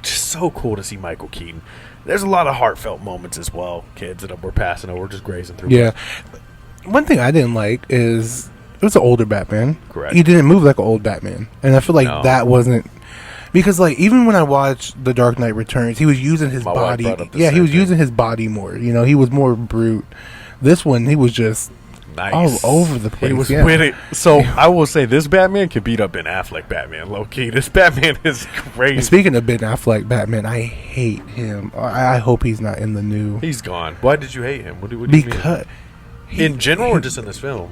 Speaker 1: Just so cool to see Michael Keaton. There's a lot of heartfelt moments as well, kids, that we're passing over, just grazing through.
Speaker 2: Yeah. One thing I didn't like is it was an older Batman.
Speaker 1: Correct.
Speaker 2: He didn't move like an old Batman. And I feel like that wasn't... Because, like, even when I watched The Dark Knight Returns, he was using his body... Yeah, he was using his body more. He was more brute. This one, he was just...
Speaker 1: Nice.
Speaker 2: All over the place.
Speaker 1: He was with it. So, I will say, this Batman could beat up Ben Affleck Batman, low-key. This Batman is crazy.
Speaker 2: And speaking of Ben Affleck Batman, I hate him. I hope he's not in the new...
Speaker 1: He's gone. Why did you hate him? What do you mean? In general or just in this film?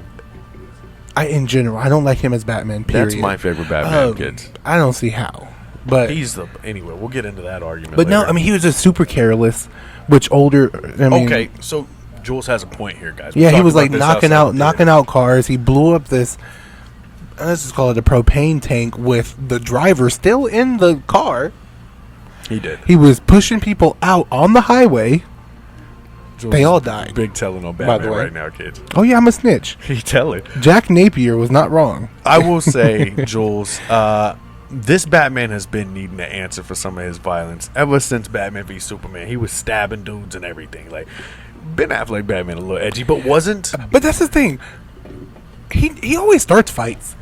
Speaker 2: In general, I don't like him as Batman, period.
Speaker 1: That's my favorite Batman, kids.
Speaker 2: I don't see how. But
Speaker 1: anyway. We'll get into that argument.
Speaker 2: But
Speaker 1: later.
Speaker 2: no, I mean he was just super careless, which older. I mean,
Speaker 1: okay, so Jewlz has a point here, guys.
Speaker 2: Yeah, he was like knocking out cars. He blew up this. Let's just call it a propane tank with the driver still in the car.
Speaker 1: He did.
Speaker 2: He was pushing people out on the highway.
Speaker 1: Jewlz
Speaker 2: they all died.
Speaker 1: Big telling on
Speaker 2: By
Speaker 1: Batman
Speaker 2: the way.
Speaker 1: right now, kids.
Speaker 2: Oh yeah, I'm a snitch.
Speaker 1: He telling.
Speaker 2: Jack Napier was not wrong.
Speaker 1: I will say, Jewlz, this Batman has been needing to answer for some of his violence ever since Batman v Superman. He was stabbing dudes and everything. Like Ben Affleck Batman a little edgy, but wasn't.
Speaker 2: But that's the thing. He always starts fights.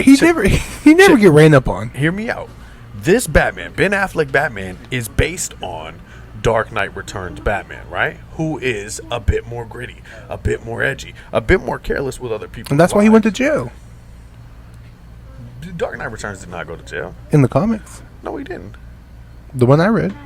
Speaker 2: He never get ran up on.
Speaker 1: Hear me out. This Batman, Ben Affleck Batman, is based on Dark Knight Returns Batman, right? Who is a bit more gritty, a bit more edgy, a bit more careless with other people.
Speaker 2: And that's why he went to jail.
Speaker 1: Dark Knight Returns did not go to jail.
Speaker 2: In the comics.
Speaker 1: No, he didn't.
Speaker 2: The one I read.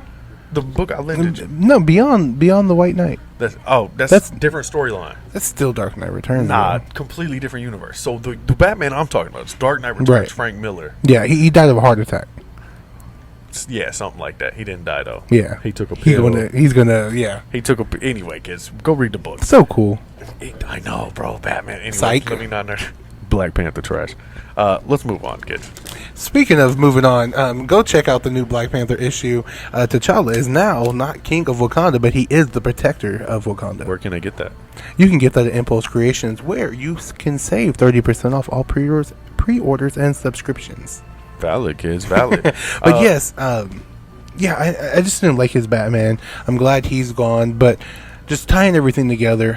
Speaker 1: The book I lended you.
Speaker 2: No, Beyond the White Knight.
Speaker 1: That's different storyline.
Speaker 2: That's still Dark Knight Returns.
Speaker 1: Nah,
Speaker 2: though.
Speaker 1: completely different universe. So the Batman I'm talking about is Dark Knight Returns,
Speaker 2: Right.
Speaker 1: Frank Miller.
Speaker 2: Yeah, he died of a heart attack.
Speaker 1: Yeah, something like that. He didn't die though.
Speaker 2: Yeah,
Speaker 1: he took a pill.
Speaker 2: He's gonna. Yeah,
Speaker 1: he took a. Anyway, kids, go read the book.
Speaker 2: So cool.
Speaker 1: I know, bro. Batman. Anyway,
Speaker 2: Psych.
Speaker 1: let me not know. Black Panther trash. Let's move on, kids.
Speaker 2: Speaking of moving on, go check out the new Black Panther issue. T'Challa is now not king of Wakanda, but he is the protector of Wakanda.
Speaker 1: Where can I get that?
Speaker 2: You can get that at Impulse Creations, where you can save 30% off all pre-orders and subscriptions.
Speaker 1: Valid, kids. Valid.
Speaker 2: But yes, yeah, I just didn't like his Batman. I'm glad he's gone, but just tying everything together.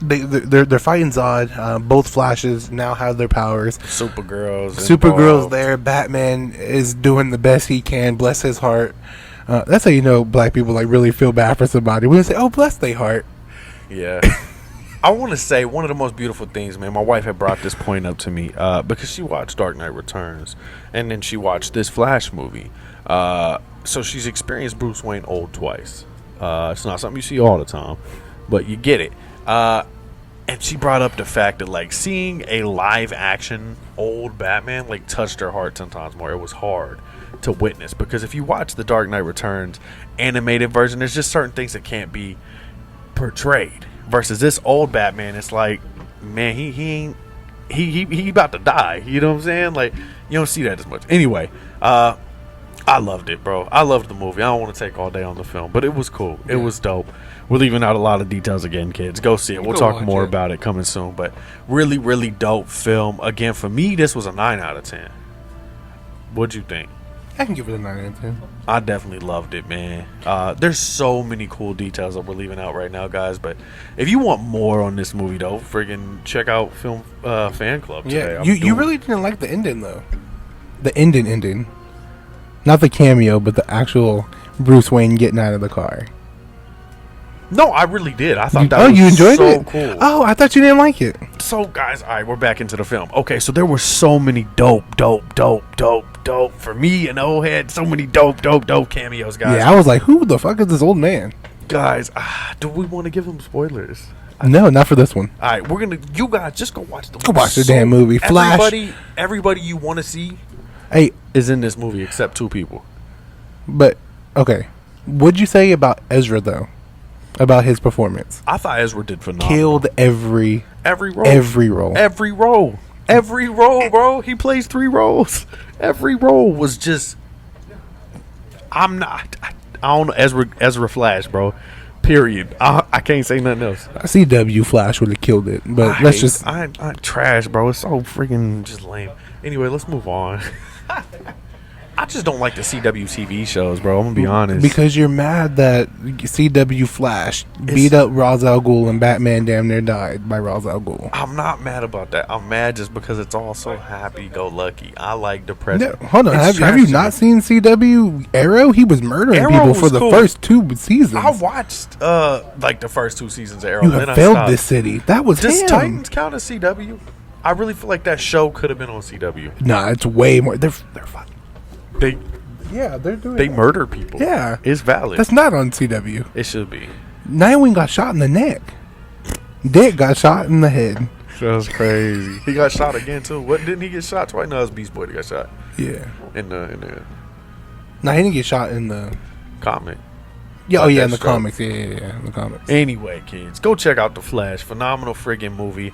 Speaker 2: They're fighting Zod. Both Flashes now have their powers. Supergirl's there. Batman is doing the best he can. Bless his heart. That's how you know black people like really feel bad for somebody. We say, "Oh, bless their heart."
Speaker 1: Yeah. I want to say one of the most beautiful things, man. My wife had brought this point up to me because she watched Dark Knight Returns and then she watched this Flash movie. So she's experienced Bruce Wayne old twice. It's not something you see all the time, but you get it. And she brought up the fact that like seeing a live action old Batman like touched her heart 10 times more. It was hard to witness because if you watch the Dark Knight Returns animated version, there's just certain things that can't be portrayed. Versus this old Batman, it's like, man, he about to die. You know what I'm saying? Like, you don't see that as much. Anyway, I loved it, bro. I loved the movie. I don't want to take all day on the film, but it was cool. It was dope. We're leaving out a lot of details again, kids. Go see it. We'll talk more about it coming soon. But really, really dope film. Again, for me, this was a 9 out of 10. What'd you think?
Speaker 2: I can give it a 9 out of 10.
Speaker 1: I definitely loved it, man. There's so many cool details that we're leaving out right now, guys. But if you want more on this movie, though, friggin' check out Film Fan Club today.
Speaker 2: Yeah, you really didn't like the ending, though. The ending. Not the cameo, but the actual Bruce Wayne getting out of the car.
Speaker 1: No, I really did. I thought that was
Speaker 2: you enjoyed
Speaker 1: so
Speaker 2: it?
Speaker 1: Cool.
Speaker 2: Oh, I thought you didn't like it.
Speaker 1: So, guys, all right, we're back into the film. Okay, so there were so many dope. For me, an old head, so many dope cameos, guys.
Speaker 2: Yeah, I was like, who the fuck is this old man?
Speaker 1: Guys, do we want to give them spoilers?
Speaker 2: No, not for this one.
Speaker 1: All right, you guys just go watch the movie.
Speaker 2: Go watch the damn movie. Flash.
Speaker 1: Everybody you want to see is in this movie except 2 people.
Speaker 2: But, okay. What'd you say about Ezra, though? About his performance?
Speaker 1: I thought Ezra did phenomenal.
Speaker 2: Killed every role,
Speaker 1: bro. He plays 3 roles. Every role was just. I don't know. Ezra Flash, bro. Period. I can't say nothing else.
Speaker 2: CW Flash would have killed it, but
Speaker 1: I trash, bro. It's so freaking just lame. Anyway, let's move on. I just don't like the CW TV shows, bro. I'm gonna be honest.
Speaker 2: Because you're mad that CW Flash beat up Ra's al Ghul and Batman damn near died by Ra's al Ghul.
Speaker 1: I'm not mad about that. I'm mad just because it's all so happy-go-lucky. I like depressing.
Speaker 2: No, hold on. Have you not seen CW Arrow? He was murdering people for the first 2 seasons.
Speaker 1: I watched like the first 2 seasons of Arrow.
Speaker 2: You have failed this city. That was
Speaker 1: Does
Speaker 2: him.
Speaker 1: Titans count as CW? I really feel like that show could have been on CW.
Speaker 2: Nah, it's way more. They're fun. They're doing.
Speaker 1: They murder people.
Speaker 2: Yeah,
Speaker 1: it's valid.
Speaker 2: That's not on CW.
Speaker 1: It should be.
Speaker 2: Nightwing got shot in the neck. Dick got shot in the head.
Speaker 1: That's crazy. He got shot again too. What didn't he get shot twice? No, it was Beast Boy that got shot.
Speaker 2: Yeah.
Speaker 1: In the
Speaker 2: No, he didn't get shot in the
Speaker 1: comic.
Speaker 2: Yeah,
Speaker 1: Like
Speaker 2: in the
Speaker 1: stroke.
Speaker 2: comics. Yeah, in the comics.
Speaker 1: Anyway, kids, go check out The Flash. Phenomenal friggin' movie.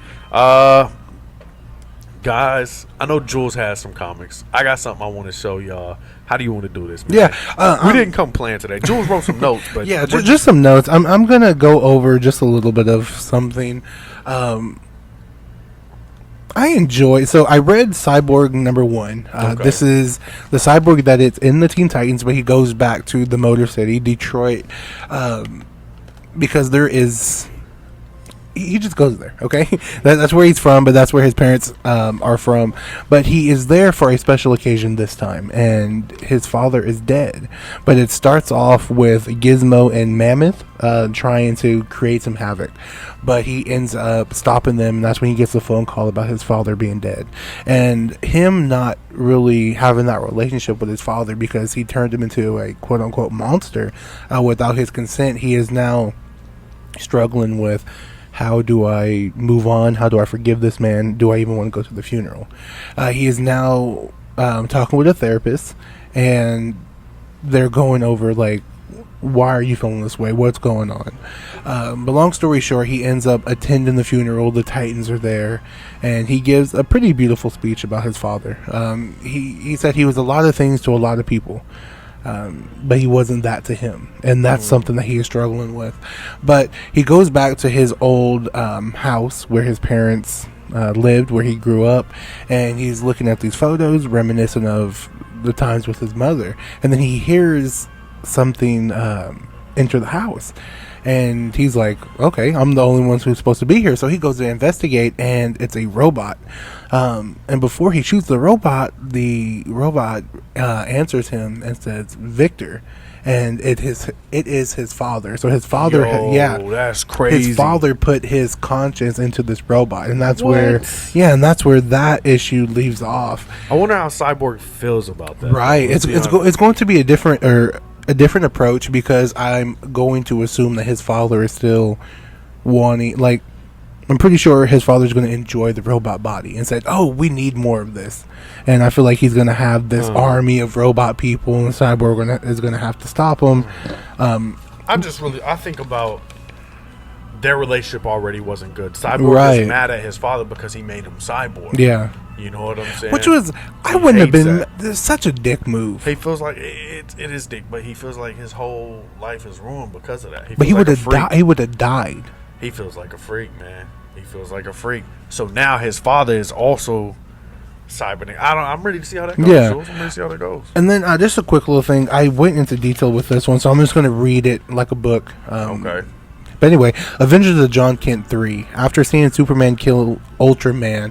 Speaker 1: Guys, I know Jewlz has some comics. I got something I want to show y'all. How do you want to do this, man?
Speaker 2: Yeah,
Speaker 1: we didn't come planned today. Jewlz wrote some notes, but
Speaker 2: yeah, just some notes. I'm gonna go over just a little bit of something. I enjoy. So I read Cyborg #1.
Speaker 1: Okay.
Speaker 2: This is the Cyborg that it's in the Teen Titans, but he goes back to the Motor City, Detroit, because there is. He just goes there, okay? That's where he's from, but that's where his parents are from. But he is there for a special occasion this time, and his father is dead. But it starts off with Gizmo and Mammoth trying to create some havoc. But he ends up stopping them, and that's when he gets the phone call about his father being dead. And him not really having that relationship with his father because he turned him into a quote-unquote monster without his consent. He is now struggling with... How do I move on? How do I forgive this man? Do I even want to go to the funeral? He is now talking with a therapist, and they're going over, like, why are you feeling this way? What's going on? But long story short, he ends up attending the funeral. The Titans are there, and he gives a pretty beautiful speech about his father. He said he was a lot of things to a lot of people. But he wasn't that to him, and that's something that he is struggling with. But he goes back to his old house where his parents lived, where he grew up, and he's looking at these photos reminiscent of the times with his mother, and then he hears something enter the house, and he's like, okay, I'm the only one who's supposed to be here. So he goes to investigate, and it's a robot. And before he shoots the robot answers him and says Victor, and it is his father. So his father,
Speaker 1: that's crazy.
Speaker 2: His father put his conscience into this robot, and that's where that issue leaves off.
Speaker 1: I wonder how Cyborg feels about that.
Speaker 2: Right, it's going to be a different approach, because I'm going to assume that his father is still wanting, like, I'm pretty sure his father's going to enjoy the robot body and said, oh, we need more of this. And I feel like he's going to have this army of robot people, and Cyborg is going to have to stop him.
Speaker 1: I think about their relationship already wasn't good. Cyborg was mad at his father because he made him Cyborg.
Speaker 2: Yeah.
Speaker 1: You know what I'm saying?
Speaker 2: Which was, I wouldn't have been, such a dick move.
Speaker 1: He feels like it is dick, but he feels like his whole life is ruined because of that.
Speaker 2: But he would have died.
Speaker 1: He feels like a freak, man. He feels like a freak. So now his father is also cybernetic. I'm ready to see how that goes.
Speaker 2: Yeah.
Speaker 1: I'm ready to see how that goes.
Speaker 2: And then just a quick little thing. I went into detail with this one, so I'm just going to read it like a book.
Speaker 1: Okay.
Speaker 2: But anyway, Avengers of John Kent 3. After seeing Superman kill Ultraman,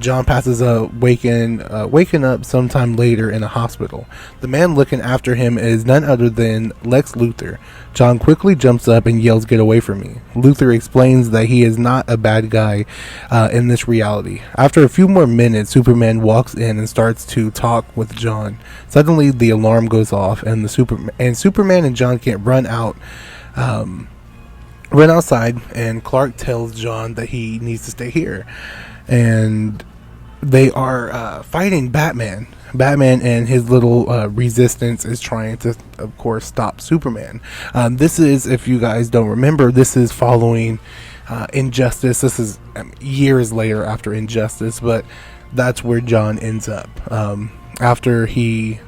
Speaker 2: John passes waking up sometime later in a hospital. The man looking after him is none other than Lex Luthor. John quickly jumps up and yells, "Get away from me." Luthor explains that he is not a bad guy in this reality. After a few more minutes, Superman walks in and starts to talk with John. Suddenly, the alarm goes off, and Superman and John Kent run outside, and Clark tells John that he needs to stay here. And they are fighting Batman. Batman and his little resistance is trying to, of course, stop Superman. This is, if you guys don't remember, this is following Injustice. This is years later after Injustice, but that's where John ends up. After he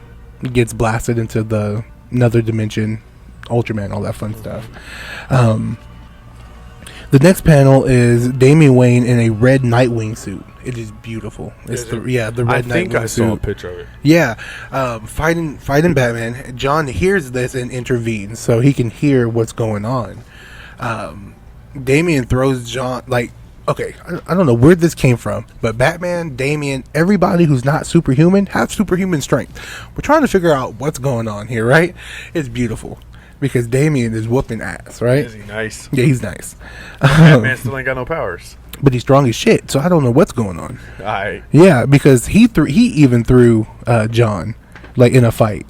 Speaker 2: gets blasted into another dimension, Ultraman, all that fun stuff. The next panel is Damian Wayne in a red Nightwing suit. It is beautiful. It's the red Nightwing suit. I think I saw
Speaker 1: a picture of it.
Speaker 2: Yeah, fighting Batman. John hears this and intervenes, so he can hear what's going on. Damian throws John, like, okay, I don't know where this came from, but Batman, Damian, everybody who's not superhuman have superhuman strength. We're trying to figure out what's going on here, right? It's beautiful. Because Damian is whooping ass, right?
Speaker 1: Is he nice?
Speaker 2: Yeah, he's nice.
Speaker 1: Batman still ain't got no powers.
Speaker 2: But he's strong as shit, so I don't know what's going on.
Speaker 1: Alright.
Speaker 2: Yeah, because he even threw John, like, in a fight.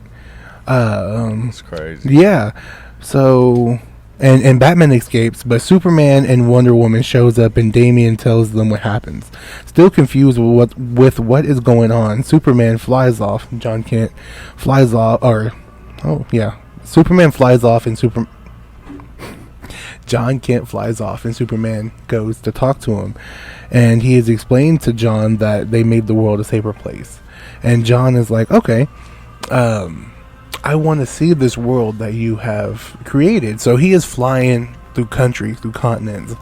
Speaker 1: That's crazy.
Speaker 2: Yeah. So, and Batman escapes, but Superman and Wonder Woman shows up, and Damian tells them what happens. Still confused with what is going on, Superman flies off. John Kent flies off, Superman flies off, and John Kent flies off, and Superman goes to talk to him, and he has explained to John that they made the world a safer place, and John is like, okay, I want to see this world that you have created. So he is flying through countries, through continents,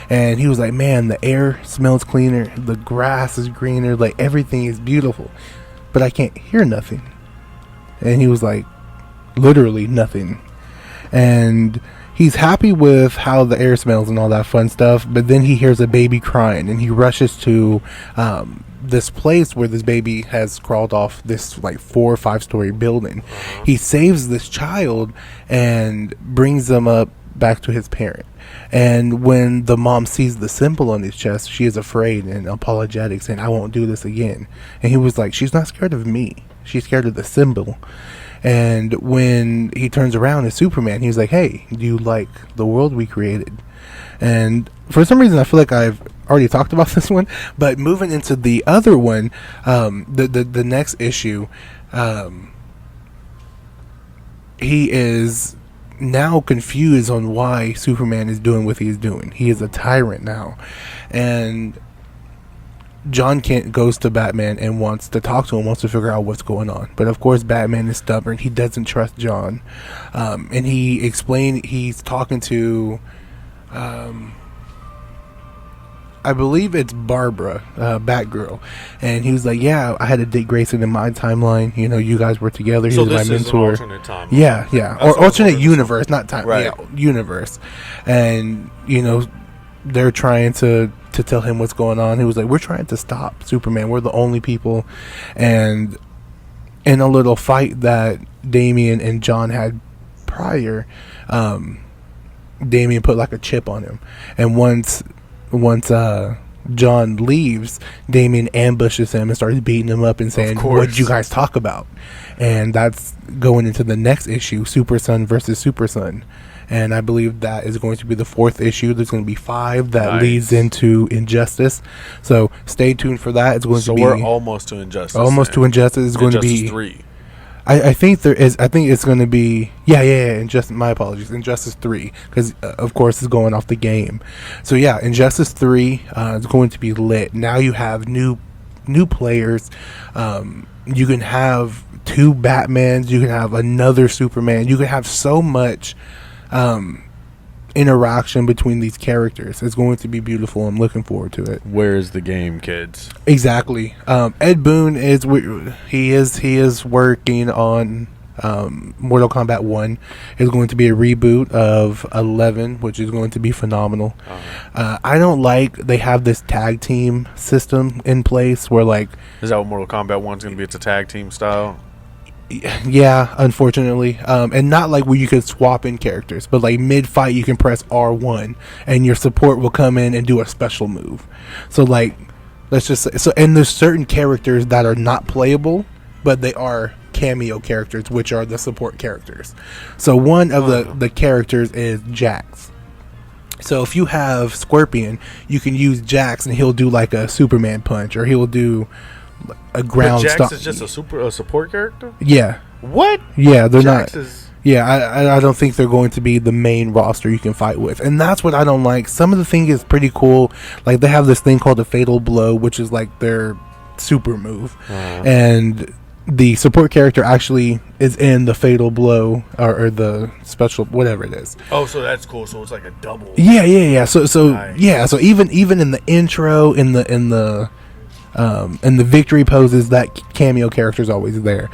Speaker 2: and he was like, man, the air smells cleaner, the grass is greener, like everything is beautiful, but I can't hear nothing. And he was like, literally nothing. And he's happy with how the air smells and all that fun stuff, but then he hears a baby crying, and he rushes to this place where this baby has crawled off this like 4 or 5 story building. He saves this child and brings them up back to his parent. And when the mom sees the symbol on his chest, she is afraid and apologetic, saying, I won't do this again. And he was like, she's not scared of me, she's scared of the symbol. And when he turns around as Superman, he's like, hey, do you like the world we created? And for some reason, I feel like I've already talked about this one, but moving into the other one, the next issue, he is now confused on why Superman is doing what he's doing. He is a tyrant now. And John Kent goes to Batman and wants to talk to him, wants to figure out what's going on. But of course, Batman is stubborn. He doesn't trust John. And he explained, he's talking to, I believe it's Barbara, Batgirl. And he was like, yeah, I had to date Grayson in my timeline. You know, you guys were together. He
Speaker 1: so
Speaker 2: was
Speaker 1: this
Speaker 2: my mentor.
Speaker 1: Is an alternate timeline.
Speaker 2: Yeah. Or alternate universe, not time.
Speaker 1: Right.
Speaker 2: Yeah, universe. And, you know, they're trying to tell him what's going on. He was like, we're trying to stop Superman. We're the only people. And in a little fight that Damian and John had prior, Damian put like a chip on him. And once John leaves, Damian ambushes him and starts beating him up and saying, what did you guys talk about? And that's going into the next issue, Super Son versus Super Son. And I believe that is going to be the 4th issue. There's going to be 5 that leads into Injustice. So stay tuned for that. It's going to be.
Speaker 1: So we're almost to Injustice.
Speaker 2: Almost to Injustice. It's going to be
Speaker 1: 3.
Speaker 2: I think there is. I think it's going to be. Yeah. Injustice. My apologies. Injustice 3, because of course it's going off the game. So yeah, Injustice 3 is going to be lit. Now you have new players. You can have 2 Batmans. You can have another Superman. You can have so much interaction between these characters. It's going to be beautiful. I'm looking forward to it.
Speaker 1: Where's the game, kids?
Speaker 2: Exactly. Ed Boon is working on Mortal Kombat 1. It's going to be a reboot of 11, which is going to be phenomenal. I don't like they have this tag team system in place where like,
Speaker 1: is that what Mortal Kombat 1 is going to be? It's a tag team style.
Speaker 2: Yeah, unfortunately, and not like where you could swap in characters, but like mid-fight you can press R1 and your support will come in and do a special move. So like, let's just say, and there's certain characters that are not playable, but they are cameo characters, which are the support characters. So one of the characters is Jax. So if you have Scorpion, you can use Jax and he'll do like a Superman punch, or he'll do a ground
Speaker 1: Jax
Speaker 2: stomp.
Speaker 1: is just a support character?
Speaker 2: Yeah.
Speaker 1: What?
Speaker 2: Yeah, they're
Speaker 1: Jax
Speaker 2: not. Yeah, I don't think they're going to be the main roster you can fight with. And that's what I don't like. Some of the thing is pretty cool. Like they have this thing called the Fatal Blow, which is like their super move. And the support character actually is in the Fatal Blow or the special, whatever it is.
Speaker 1: Oh, so that's cool. So it's like a double.
Speaker 2: Yeah. So
Speaker 1: nice.
Speaker 2: Yeah, so even in the intro, in the victory poses, that cameo character is always there.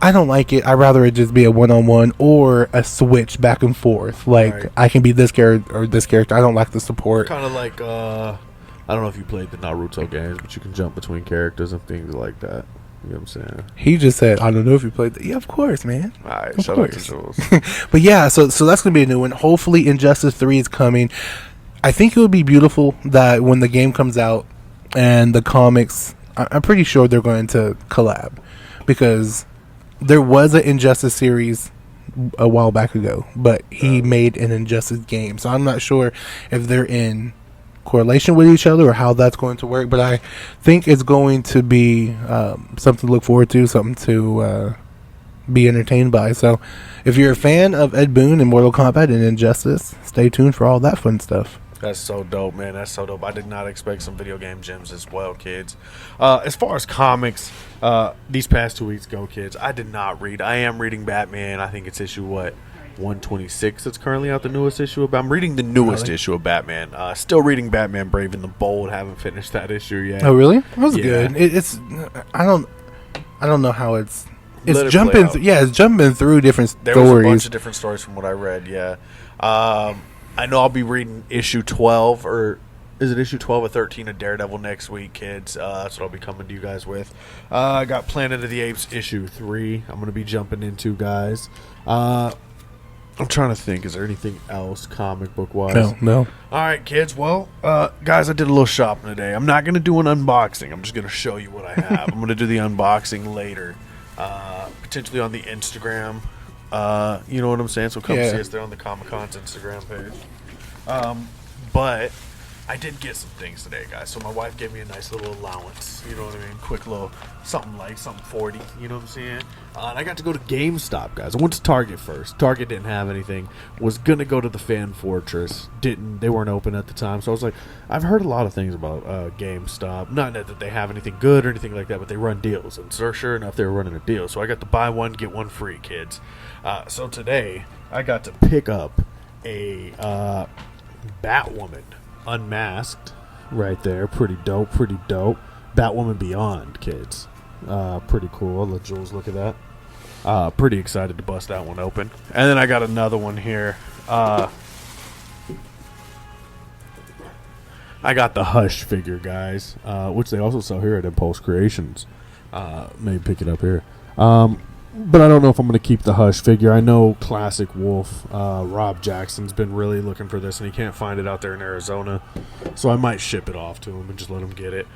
Speaker 2: I don't like it. I'd rather it just be a one-on-one or a switch back and forth. Like, right. I can be this character or this character. I don't like the support.
Speaker 1: Kind of like, I don't know if you played the Naruto games, but you can jump between characters and things like that. You know what I'm saying?
Speaker 2: He just said, I don't know if you played that. Yeah, of course, man.
Speaker 1: All right,
Speaker 2: of
Speaker 1: shout
Speaker 2: course.
Speaker 1: out to Jewlz.
Speaker 2: But yeah, so that's going to be a new one. Hopefully Injustice 3 is coming. I think it would be beautiful that when the game comes out and the comics, I'm pretty sure they're going to collab, because there was an Injustice series a while back ago, but he made an Injustice game. So I'm not sure if they're in correlation with each other or how that's going to work, but I think it's going to be something to look forward to, something to be entertained by. So if you're a fan of Ed Boon and Mortal Kombat and Injustice, stay tuned for all that fun stuff.
Speaker 1: That's so dope, man. That's so dope. I did not expect some video game gems as well, kids. As far as comics, these past 2 weeks go, kids, I did not read. I am reading Batman. I think it's issue, 126 that's currently out, the newest issue of. I'm reading the newest issue of Batman. Still reading Batman Brave and the Bold. Haven't finished that issue yet.
Speaker 2: Oh, really? That was good. It's I don't know how it's jumping. It's jumping through different stories.
Speaker 1: There was a bunch of different stories from what I read. Yeah. I know I'll be reading issue 12, or is it issue 12 or 13 of Daredevil next week, kids. That's what I'll be coming to you guys with. I got Planet of the Apes issue 3. I'm going to be jumping into, guys. I'm trying to think. Is there anything else comic book wise?
Speaker 2: No.
Speaker 1: All right, kids. Well, guys, I did a little shopping today. I'm not going to do an unboxing. I'm just going to show you what I have. I'm going to do the unboxing later, potentially on the Instagram. You know what I'm saying? So come see us there on the Comic-Con's Instagram page. But I did get some things today, guys. So my wife gave me a nice little allowance. You know what I mean? Quick little something 40. You know what I'm saying? And I got to go to GameStop, guys. I went to Target first. Target didn't have anything. Was gonna go to the Fan Fortress. Didn't. They weren't open at the time. So I was like, I've heard a lot of things about GameStop. Not that they have anything good or anything like that, but they run deals. And sure enough, they were running a deal. So I got to buy one, get one free, kids. So today I got to pick up a Batwoman unmasked right there. Pretty dope. Batwoman Beyond, kids. Pretty cool. I'll let Jules look at that. Pretty excited to bust that one open. And then I got another one here. I got the Hush figure, guys, which they also sell here at Impulse Creations. Maybe pick it up here. But I don't know if I'm going to keep the Hush figure. I know Classic Wolf, Rob Jackson's been really looking for this, and he can't find it out there in Arizona. So I might ship it off to him and just let him get it.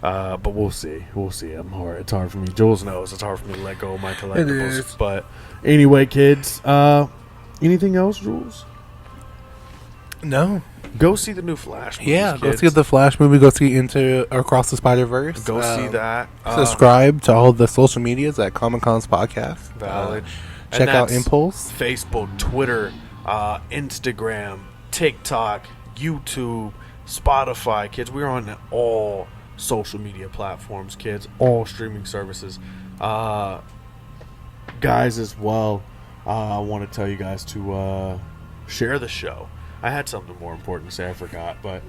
Speaker 1: But we'll see. It's hard for me. Jules knows it's hard for me to let go of my collectibles. But anyway, kids, anything else, Jules?
Speaker 2: No.
Speaker 1: Go see the new Flash movie.
Speaker 2: Yeah, go see the Flash movie. Go see into Across the Spiderverse.
Speaker 1: Go see that.
Speaker 2: Subscribe to all the social medias at Comic-Con's podcast.
Speaker 1: Valid.
Speaker 2: Check out Impulse.
Speaker 1: Facebook, Twitter, Instagram, TikTok, YouTube, Spotify. Kids, we're on all social media platforms, kids. All streaming services. Guys, as well, I want to tell you guys to share the show. I had something more important to say, I forgot, but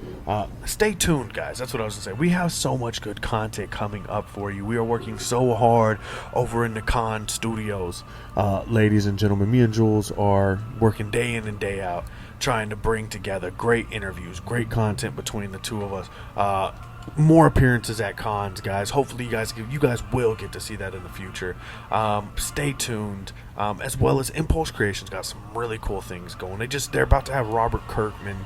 Speaker 1: stay tuned, guys. That's what I was going to say. We have so much good content coming up for you. We are working so hard over in the Con Studios. Ladies and gentlemen, me and Jules are working day in and day out, trying to bring together great interviews, great content between the two of us. More appearances at cons, guys. Hopefully you guys will get to see that in the future. Stay tuned. As well as Impulse Creations got some really cool things going. They're about to have Robert Kirkman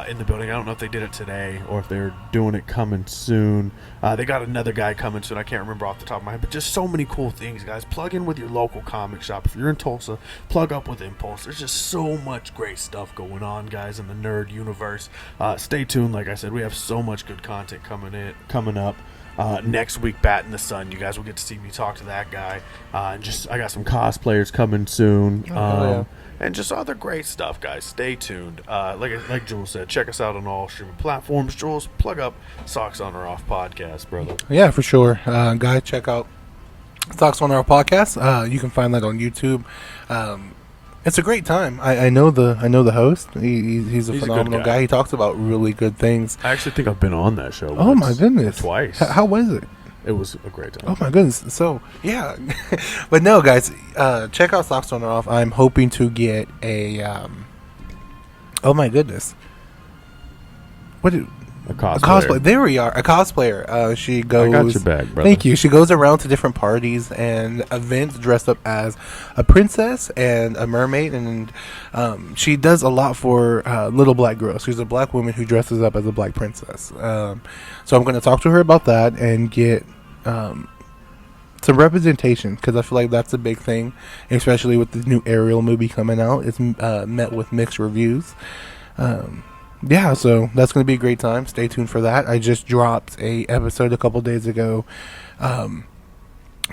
Speaker 1: in the building. I don't know if they did it today or if they're doing it coming soon. They got another guy coming soon. I can't remember off the top of my head, but just so many cool things, guys. Plug in with your local comic shop. If you're in Tulsa, plug up with Impulse. There's just so much great stuff going on, guys, in the nerd universe. Stay tuned. Like I said, we have so much good content coming up. Next week, Bat in the Sun. You guys will get to see me talk to that guy. I got some cosplayers coming soon. And just other great stuff, guys. Stay tuned. Like Jules said, check us out on all streaming platforms. Jules, plug up Socks On or Off podcast, brother.
Speaker 2: Yeah, for sure. Guys, check out Socks On or Off podcast. You can find that on YouTube. It's a great time. I know the host. He's a phenomenal guy. He talks about really good things.
Speaker 1: I actually think I've been on that show.
Speaker 2: Oh my goodness,
Speaker 1: twice.
Speaker 2: How was it?
Speaker 1: It was a great time.
Speaker 2: Oh my goodness. So yeah, but no, guys, check out Socks On or Off. I'm hoping to get a. Oh my goodness. A cosplayer. There we are. A cosplayer. She goes.
Speaker 1: I got your bag, brother.
Speaker 2: Thank you. She goes around to different parties and events dressed up as a princess and a mermaid, and she does a lot for little black girls. She's a black woman who dresses up as a black princess. So I'm going to talk to her about that and get some representation, because I feel like that's a big thing, especially with the new Ariel movie coming out. It's met with mixed reviews. Yeah, so that's going to be a great time. Stay tuned for that. I just dropped a episode a couple days ago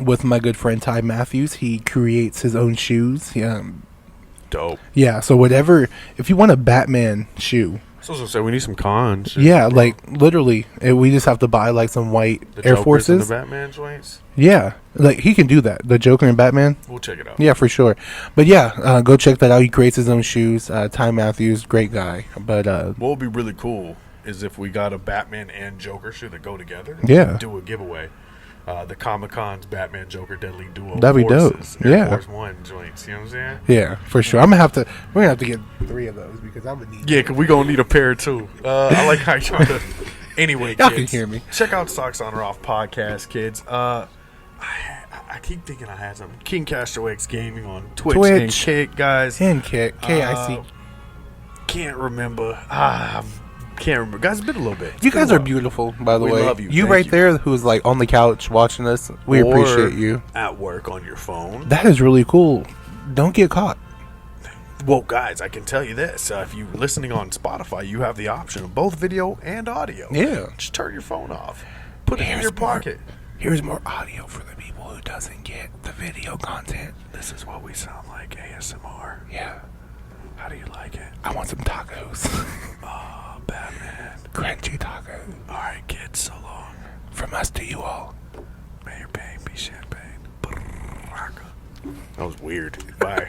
Speaker 2: with my good friend Ty Matthews. He creates his own shoes.
Speaker 1: Dope.
Speaker 2: Yeah, so whatever, if you want a Batman shoe.
Speaker 1: So I was gonna say we need some cons.
Speaker 2: Yeah, like literally, we just have to buy like some white
Speaker 1: The
Speaker 2: Air
Speaker 1: Jokers
Speaker 2: Forces.
Speaker 1: and the Batman joints.
Speaker 2: Yeah, like he can do that. The Joker and Batman.
Speaker 1: We'll check it out.
Speaker 2: Yeah, for sure. But yeah, go check that out. He creates his own shoes. Ty Matthews, great guy. But
Speaker 1: what would be really cool is if we got a Batman and Joker shoe that go together.
Speaker 2: Yeah.
Speaker 1: Do a giveaway. The Comic-Con's Batman Joker Deadly Duo.
Speaker 2: That'd be dope.
Speaker 1: Air Force One joints. You know what I'm saying?
Speaker 2: yeah, for sure. We're gonna have to get 3 of those because I'm gonna need.
Speaker 1: Yeah, because we gonna need a pair too. I like how you trying to. Anyway,
Speaker 2: Y'all
Speaker 1: kids,
Speaker 2: can hear me.
Speaker 1: Check out Socks On or Off podcast, kids. I keep thinking I had something. King Castro X Gaming on Twitch. And Kick, guys.
Speaker 2: And Kick, KIC.
Speaker 1: Can't remember. Can't remember. Guys, it's been a little bit.
Speaker 2: You guys are beautiful, by the
Speaker 1: We
Speaker 2: way.
Speaker 1: love you.
Speaker 2: You
Speaker 1: Thank
Speaker 2: right
Speaker 1: you.
Speaker 2: there, who's like on the couch watching us. We
Speaker 1: Or
Speaker 2: appreciate you.
Speaker 1: At work on your phone.
Speaker 2: That is really cool. Don't get caught.
Speaker 1: Well, guys, I can tell you this. If you're listening on Spotify, you have the option of both video and audio.
Speaker 2: Yeah.
Speaker 1: Just turn your phone off. Put it in your pocket.
Speaker 2: Here's more audio for the people who doesn't get the video content.
Speaker 1: This is what we sound like, ASMR.
Speaker 2: Yeah.
Speaker 1: How do you like it?
Speaker 2: I want some tacos.
Speaker 1: Oh, Batman.
Speaker 2: Crunchy tacos.
Speaker 1: All right, kids, so long.
Speaker 2: From us to you all.
Speaker 1: May your pain be champagne. That was weird. Bye.